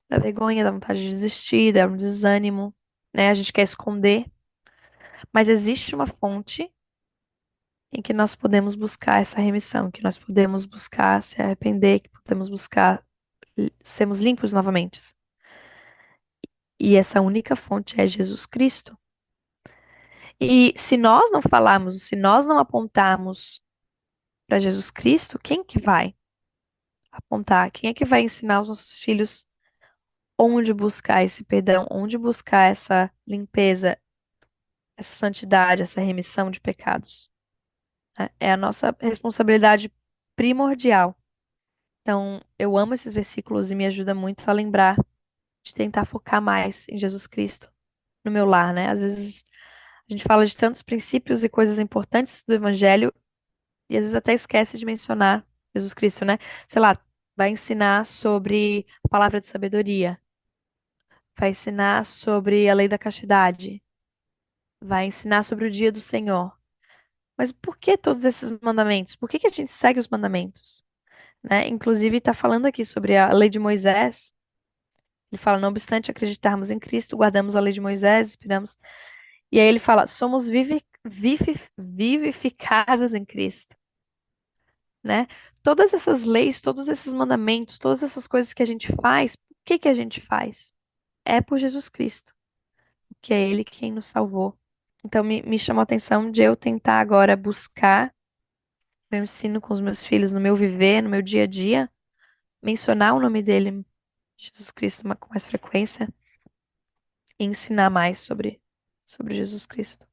[SPEAKER 2] Dá vergonha, dá vontade de desistir, dá um desânimo, né? A gente quer esconder, mas existe uma fonte em que nós podemos buscar essa remissão, que nós podemos buscar se arrepender, que podemos buscar sermos limpos novamente. E essa única fonte é Jesus Cristo. E se nós não falarmos, se nós não apontarmos para Jesus Cristo, quem que vai apontar? Quem é que vai ensinar os nossos filhos onde buscar esse perdão, onde buscar essa limpeza, essa santidade, essa remissão de pecados? Né? É a nossa responsabilidade primordial. Então, eu amo esses versículos e me ajuda muito a lembrar de tentar focar mais em Jesus Cristo no meu lar, né? Às vezes a gente fala de tantos princípios e coisas importantes do Evangelho e às vezes até esquece de mencionar Jesus Cristo, né? Sei lá, vai ensinar sobre a palavra de sabedoria, vai ensinar sobre a lei da castidade, vai ensinar sobre o dia do Senhor. Mas por que todos esses mandamentos? Por que que a gente segue os mandamentos? Né? Inclusive, está falando aqui sobre a lei de Moisés. Ele fala, não obstante acreditarmos em Cristo, guardamos a lei de Moisés, esperamos. E aí ele fala, somos vivificados em Cristo. né? Todas essas leis, todos esses mandamentos, todas essas coisas que a gente faz, por que que a gente faz? É por Jesus Cristo, que é Ele quem nos salvou. Então me chamou a atenção de eu tentar agora buscar, eu ensino com os meus filhos no meu viver, no meu dia a dia, mencionar o nome dele, Jesus Cristo, com mais frequência e ensinar mais sobre Jesus Cristo.